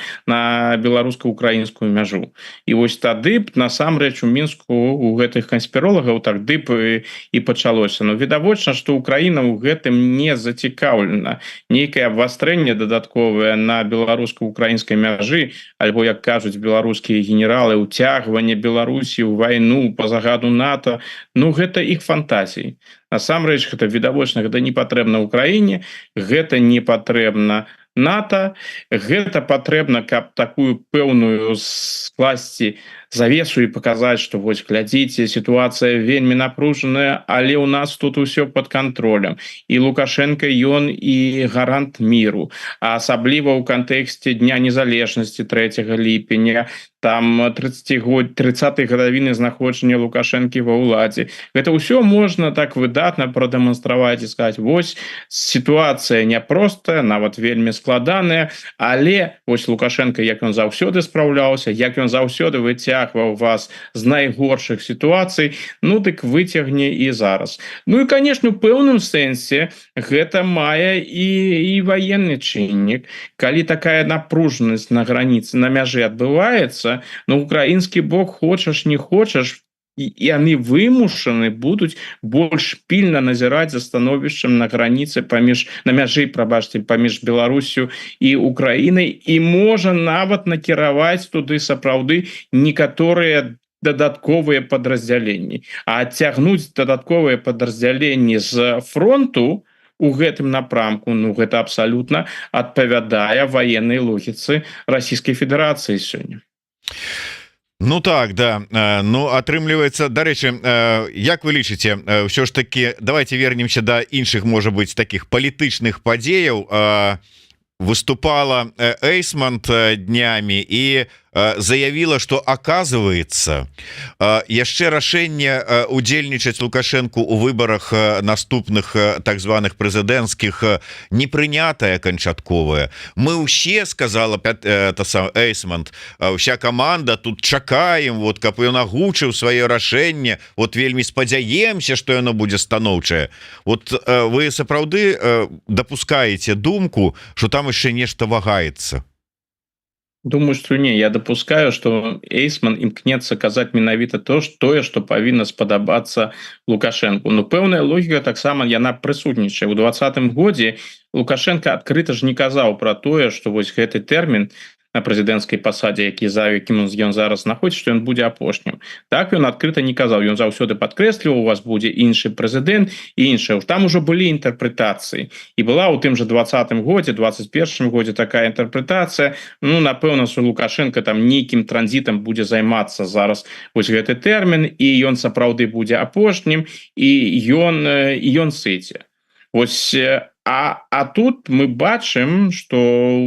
беларуска-украінскую мяжу. І вось тады б насамрэч у Мінску у гэтых канспіролагаў тады б і пачалося. Но відавочна, што Украіна ў гэтым не зацікаўлена. Нейкае абвастрэнне дадатковае на беларуска-украінскай мяжы, альбо, як кажуць беларускія генералы, уцягванне Беларусі ў вайну па загаду НАТО, ну гэта іх фантазіі. Насамрэч, гэта відавочна, гэта не патрэбна Украіне, гэта не патрэбна НАТО, гэта патрэбна, каб такую пэўную скласці завесу і паказаць, што вось глядзіце, сітуацыя вельмі напружаная, але ў нас тут усё пад кантролем. І Лукашенко ён і гарант міру, а асабліва ў кантэксце Дня незалежнасці 3 ліпеня, там 30-х гадавіны знаходжання Лукашэнкі ва ўладзе. Гэта ўсё можна так выдатна прадэманстраваць і сказаць, вось сітуацыя няпростая, нават вельмі складаная, але вось Лукашенко, як ён заўсёды спраўляўся, як ён заўсёды выцягваў вас з найгоршых сітуацый, ну дык выцягне і зараз. Ну і, канешне, у пэўным сэнсе гэта мае і ваенны чыннік. Калі такая напружанасць на граніцы, на мяжы адбываецца, но украінскі бок, хочаш не хочаш, і яны вымушаны будуць больш пільна назіраць за становішчам на граніцы на мяжы, паміж Беларусю і Украінай, і можа нават накіраваць туды сапраўды некаторыя дадатковыя падраздзяленні. А цягнуць дадатковыя падраздзяленні з фронту у гэтым напрамку, ну гэта абсалютна адпавядае ваеннай логіцы Расійскай Федэрацыі сёння. Ну так, да. Ну, атрымліваецца, дарэчы, як вы лічыце, ўсё ж таки, давайте вернемся да іншых, можа быць, таких палітычных падзеяў. Выступала Эйсмонт днямі і заявила, что оказывается яшчэ рашэнне удзельнічаць Лукашенко у выборах наступных так званых прэзідэнцкіх не прынятае канчатковае. Мы ўсе, сказала Эйсмонт, вся команда тут чакаем, вот каб ён агучыў сваё рашэнне, вот вельмі спадзяемся, что яно будзе станоўчае. Вот вы сапраўды допускаеце думку, что там яшчэ нешта вагаецца? Думаю, что не. Я допускаю, что Эйсман імкнецца казаць менавіта тое, што павінна спадабацца Лукашенку. Но пэўная логіка таксама яна прысутнічае. У 2020 годзе Лукашенко адкрыта ж не казаў пра тое, што вось гэты тэрмін на прэзідэнцкай пасадзе, якім ён зараз знаходзіць, што ён будзе апошнім. Так ён адкрыта не казаў, ён заўсёды падкрэсліваў, у вас будзе іншы прэзідэнт і іншае. Там ужо былі інтэрпрэтацыі. І была ў тым жа 20-м годзе, 21-м годзе такая інтэрпрэтацыя. Ну, напэўна, що Лукашенко там нейкім транзітам будзе займацца зараз вось гэты тэрмін, і ён сапраўды будзе апошнім, і ён сыце. Вось, а тут мы бачым, што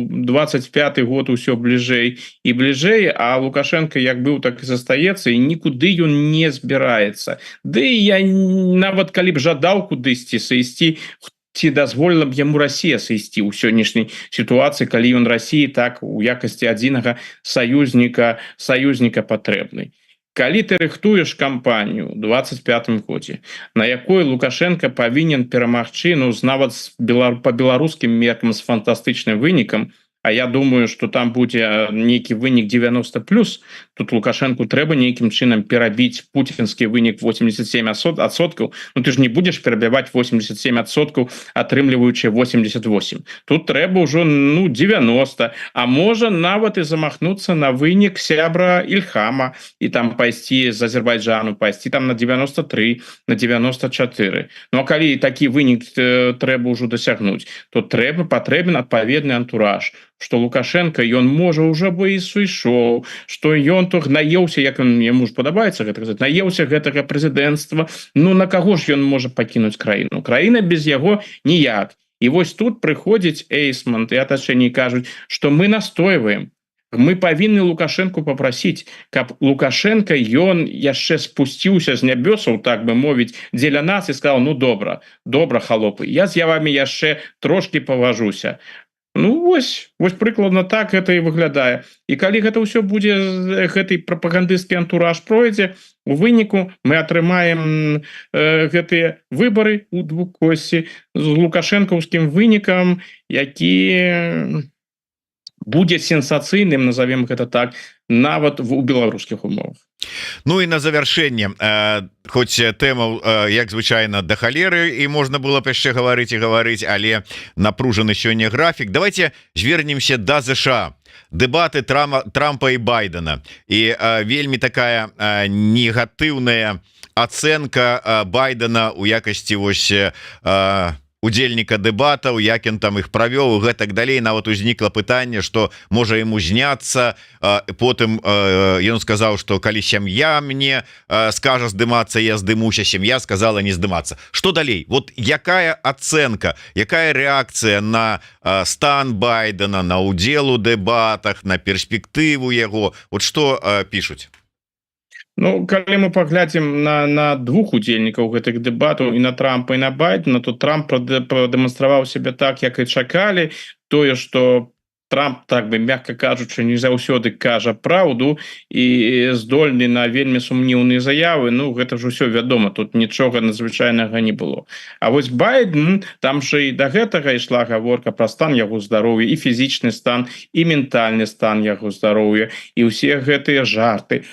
25-й год усё бліжэй і бліжэй, а Лукашенко як быў, так і застаецца, і нікуды ён не збіраецца. Ды я нават калі б жадаў кудысьці сысці, ці дазволіла б яму Расія сысці ў сённяшняй сітуацыі, калі ён Расіі так у якасці адзінага саюзніка патрэбны. Калі ты рыхтуеш кампанію ў 25-м годзе, на якой Лукашенко павінен перамагчы, ну, нават па беларускім меркам з фантастычным вынікам, а я думаю, что там будзе нейкі вынік 90+, тут Лукашенку трэба нейкім чынам перабіць путінскі вынік 87%. Ну ты ж не будзеш перабіваць 87%, атрымліваючы 88. Тут трэба ўжо 90, а можа нават і замахнуцца на вынік сябра Ільхама і там пайсці з Азербайджану, пайсці там на 93, на 94. Ну а калі такі вынік трэба ўжо дасягнуць, то патрэбен адпаведны антураж, что Лукашенко ён можа уже бы і сышоў, что ён тог наеўся, як яму ж падабаецца гэта казаць, наеўся гэтага прэзідэнцтва. Ну на каго ж ён можа пакінуць краіну? Краіна без яго ніяк. І вось тут прыходзіць Эйсмонт і атачэнні кажуць, что мы настойваем, мы павінны Лукашенко папрасіць, каб Лукашенко ён яшчэ спусціўся з нябёсаў, так бы мовіць, дзеля нас і сказал: ну добра, халопы, я з вами яшчэ трошки паважуся. Ну вось прыкладна так гэта і выглядае. І калі гэта ўсё будзе, гэты прапагандысцкі антураж пройдзе, у выніку мы атрымаем гэтыя выбары у двукоссі з лукашэнкаўскім вынікам, які будзе сенсацыйным, назовем гэта так, нават у беларускіх умовах. Ну і на завяршэнне, хоць тэма, як звычайна, да халеры, і можна было б яшчэ гаварыць і гаварыць, але напружаны сёння графік. Давайте звернемся да ЗША. Дэбаты Трампа і Байдена. І вельмі такая негатыўная ацэнка Байдена у якасці вось удзельніка дэбатаў, як ён там іх правёў, гэтак далей. Нават узнікла пытанне, што можа яму зняцца. Потым ён сказаў, што калі сям'я мне скажа здымацца, я здымуся, сям'я сказала не здымацца. Што далей? Вот якая ацэнка, якая рэакцыя на стан Байдена, на удзел у дэбатах, на перспектыву яго? Вот што пішуць? Ну, калі мы паглядзім на двух удзельнікаў гэтых дэбатаў, і на Трампа і на Байдена, то Трамп прадэманстраваў сябе так, як і чакалі. Тое, што Трамп, так бы мякка кажучы, не заўсёды кажа праўду і здольны на вельмі сумнеўныя заявы, ну гэта ж усё вядома, тут нічога надзвычайнага не было. А вось Байден, там же і да гэтага ішла гаворка пра стан яго здароўя, і фізічны стан, і ментальны стан яго здароўя, і ўсе гэтыя жарты,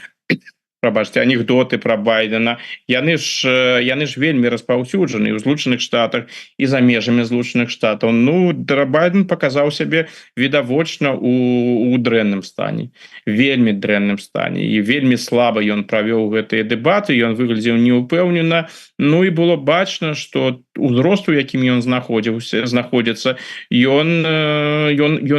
прабачце, анекдоты пра Байдена, яны ж вельмі распаўсюджаны ў Злучаных Штатах і за межамі Злучаных Штатаў. Ну, Байден паказаў сябе відавочна у дрэнным стане, вельмі дрэнным стане, і вельмі слаба ён правёў гэтыя дэбаты, ён выглядзеў неўпэўнена. Ну і было бачна, што узрост, у якім ён знаходзіцца, ён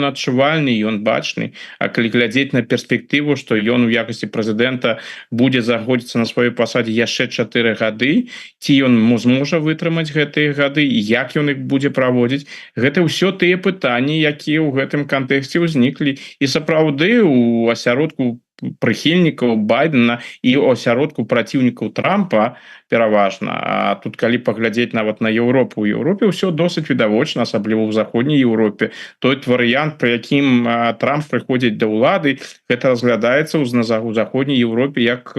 адчувальны, ён бачны. А калі глядзець на перспектыву, што ён у якасці прэзідэнта будзе заходзіцца на сваёй пасадзе яшчэ 4 гады, ці ён зможа вытрымаць гэтыя гады, і як ён іх будзе праводзіць, гэта ўсё тыя пытанні, якія ў гэтым кантэксце ўзніклі. І сапраўды у асяродку прыхільнікаў Байдена і ў асяродку праціўнікаў Трампа пераважна. А тут калі паглядзець нават на Еўропу, у Еўропе ўсё досыць відавочна, асабліва ў заходняй Еўропе. Той варыянт, пры якім Трамп прыходзіць да ўлады, гэта разглядаецца ў заходняй Еўропе як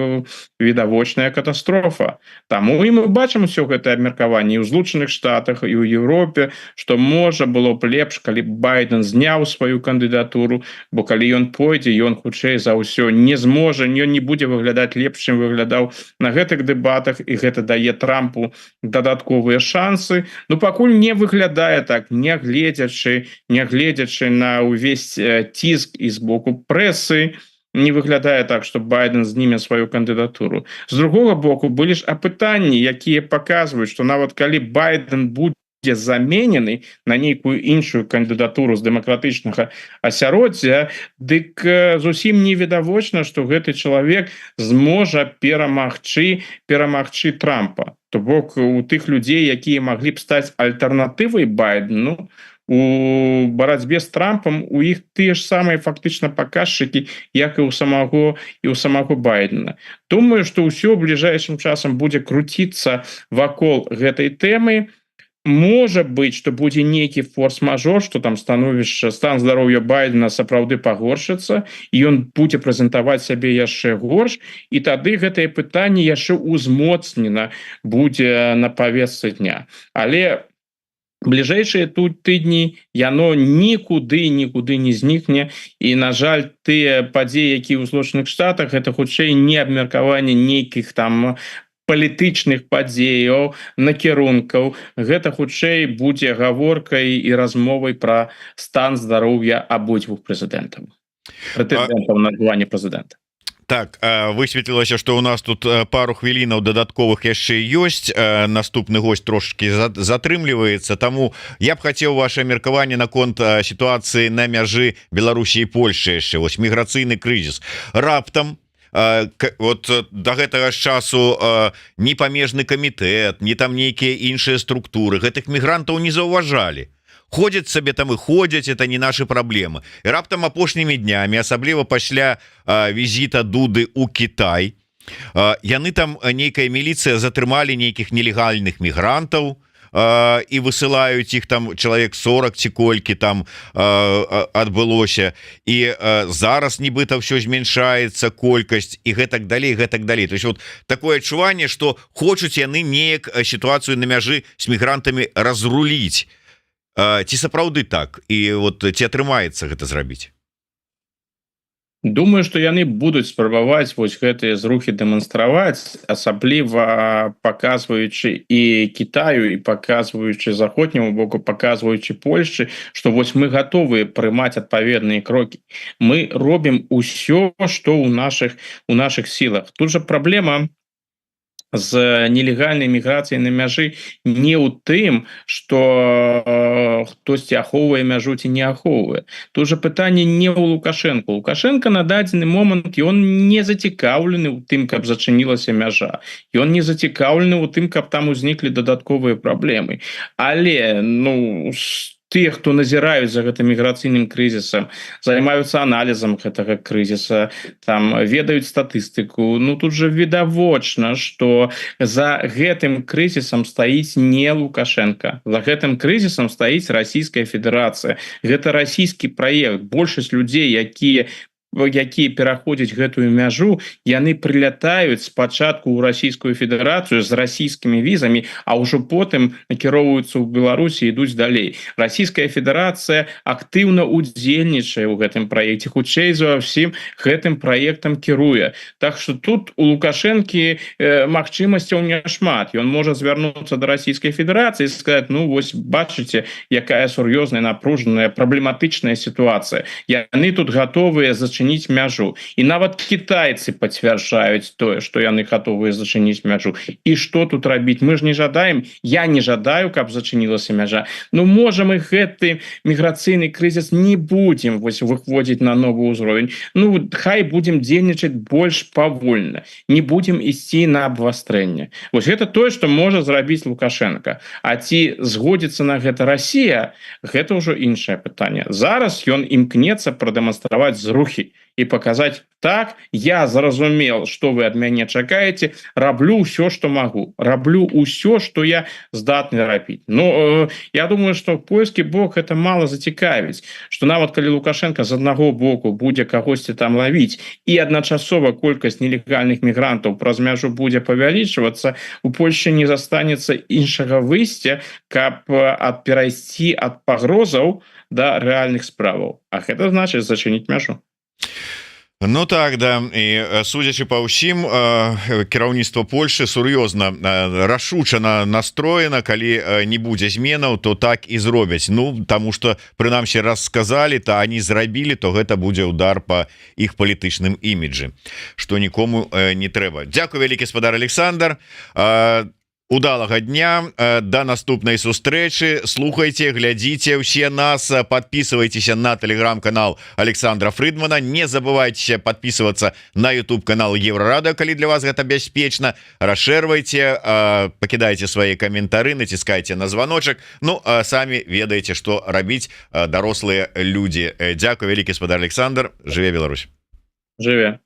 відавочная катастрофа. Таму і мы бачым усё гэтае абмеркаванне і ў Злучаных Штатах, і ў Еўропе, што можа было б лепш, калі б Байден зняў сваю кандыдатуру, бо калі ён пойдзе, ён хутчэй за ўсё ўсё не зможа, не будзе выглядаць лепш, чым выглядаў на гэтых дэбатах, і гэта дае Трампу дадатковыя шансы. Ну пакуль не выглядае так, нягледзячы на ўвесь ціск і з боку прэсы, не выглядае так, что Байден зніме сваю кандыдатуру. З другого боку былі ж апытанні, якія паказваюць, што нават калі Байден будзе заменены на нейкую іншую кандыдатуру з дэмакратычнага асяроддзя, дык зусім невідавочна, што гэты чалавек зможа перамагчы Трампа. То бок у тых людзей, якія маглі б стаць альтэрнатывай Байдену, у барацьбе з Трампам у іх тыя ж самыя фактычна паказчыкі, як і ў самого Байдена. Думаю, што ўсё бліжэйшым часам будзе круціцца вакол гэтай тэмы. Можа быць, што будзе нейкі форс-мажор, што там стан здароўя Байдена сапраўды пагоршыцца, і ён будзе прэзентаваць сябе яшчэ горш, і тады гэтае пытанне яшчэ ўзмоцнена будзе на павестцы дня. Але бліжэйшыя тут тыдні яно нікуды не знікне, і на жаль тыя падзеі, якія ў Злучаных Штатах, гэта хутчэй не абмеркаванне нейкіх там палітычных падзеяў, накірункаў, гэта хутчэй будзе гаворкай і размовай пра стан здароўя абодвух прэзідэнтаў на плане прэзідэнта. Так, высветлілася, што ў нас тут пару хвілінаў дадатковых яшчэ ёсць. Наступны госць трошки затрымліваецца, таму я б хацеў ваше меркаванне наконт сітуацыі на мяжы Беларусі і Польшчы яшчэ. Вось міграцыйны крызіс. Раптам вот до гэтага часу ні памежны камітэт, ні там нейкія іншыя структуры гэтых мігрантаў не заўважалі. Ходзяць сабе там і ходзяць, это не наши праблемы. І раптам апошнімі днямі, асабліва пасля візіта Дуды ў Кітай, яны там, нейкая міліцыя затрымалі нейкіх нелегальных мігрантаў і высылаюць іх там чалавек 40 ці колькі там адбылося, і зараз нібыта ўсё змяншаецца колькасць і гэтак далей. То есть вот такое адчуванне, што хочуць яны неяк сітуацыю на мяжы з мігрантамі разруліць. Ці сапраўды так, і вот ці атрымаецца гэта зрабіць? Думаю, што яны будуць спрабаваць вось гэтыя зрухі дэманстраваць, асабліва паказваючы і Кітаю, і паказваючы заходняму боку, паказваючы Польшчы, што вось мы гатовыя прымаць адпаведныя крокі. Мы робім усё, што ў нашых сілах. Тут жа праблема з нелегальнай міграцыяй на мяжы не ў тым, што хтосьці ахоўвае мяжу ці не ахоўвае. Тут жа пытанне не ў Лукашенко. Лукашенко на дадзены момант ён не зацікаўлены ў тым, каб зачынілася мяжа. Ён не зацікаўлены ў тым, каб там узніклі дадатковыя праблемы. Але тыя, хто назіраюць за гэтым міграцыйным крызісам, займаюцца аналізам гэтага крызіса, там ведаюць статыстыку, тут же відавочна, што за гэтым крызісам стаіць не Лукашенко. За гэтым крызісам стаіць Расійская Федэрацыя. Гэта расійскі праект. Большасць людзей, якія пераходзяць гэтую мяжу, яны прылятаюць спачатку ў Расійскую Федэрацыю з расійскімі візамі, а ўжо потым накіроўваюцца ў Беларусі і ідуць далей. Расійская Федэрацыя актыўна удзельнічае ў гэтым праекце, хутчэй за ўсім гэтым праектам кіруе. Так што тут у Лукашэнкі магчымасцяў няшмат. Ён можа звярнуцца да Расійскай Федэрацыі і сказаць: вось бачыце, якая сур'ёзная, напружаная, праблематычная сітуацыя. Яны тут гатовыя зачыніць мяжу. І нават кітайцы пацвярджаюць тое, што яны гатовыя зачыніць мяжу. І што тут рабіць? Мы ж не жадаем, я не жадаю, каб зачынілася мяжа. Можа мы гэты міграцыйны крызіс не будзем выходзіць на новы ўзровень. Хай будзем дзейнічаць больш павольна. Не будзем ісці на абвастрэнне. Вось гэта тое, што можа зрабіць Лукашенко. А ці згодзіцца на гэта Расія, гэта ўжо іншае пытанне. Зараз ён імкнецца прадэманстраваць зрухі і паказаць: так, я зразумел, што вы ад мяне чакаеце, раблю ўсё, што магу, раблю ўсё, што я здатны рабіць. Я думаю, што польскі бок гэта мала зацікавіць, што нават калі Лукашенко з аднаго боку будзе кагосьці там лавіць, і адначасова колькасць нелегальных мігрантаў праз мяжу будзе павялічвацца, у Польшчы не застанецца іншага выйсця, каб перайсці ад пагрозаў да рэальных справаў. А гэта значыць зачыніць мяжу. Ну так, да, і судзячы па ўсім, кіраўніцтва Польшы сур'ёзна рашучана настроена, калі не будзе зменаў, то так і зробяць. Ну таму што прынамсі раз сказалі, то они зрабілі, то гэта будзе удар по іх палітычным іміджы, што нікому не трэба. Дзякуй вялікі, спадар Александр. Удалага дня, до наступнай сустрэчы. Слухайте, глядзіце ўсе нас, подписывайтесь на телеграм-канал Александра Фридмана, не забывайте подписываться на YouTube канал Еврорадио, калі для вас гэта бяспечна. Расширвайте, пакидайте свои каментары, націскайте на звоночек. Ну самі ведаеце, што рабіць дарослыя людзі. Дзякуй вялікі, спадар Александр. Жыве Беларусь. Жыве.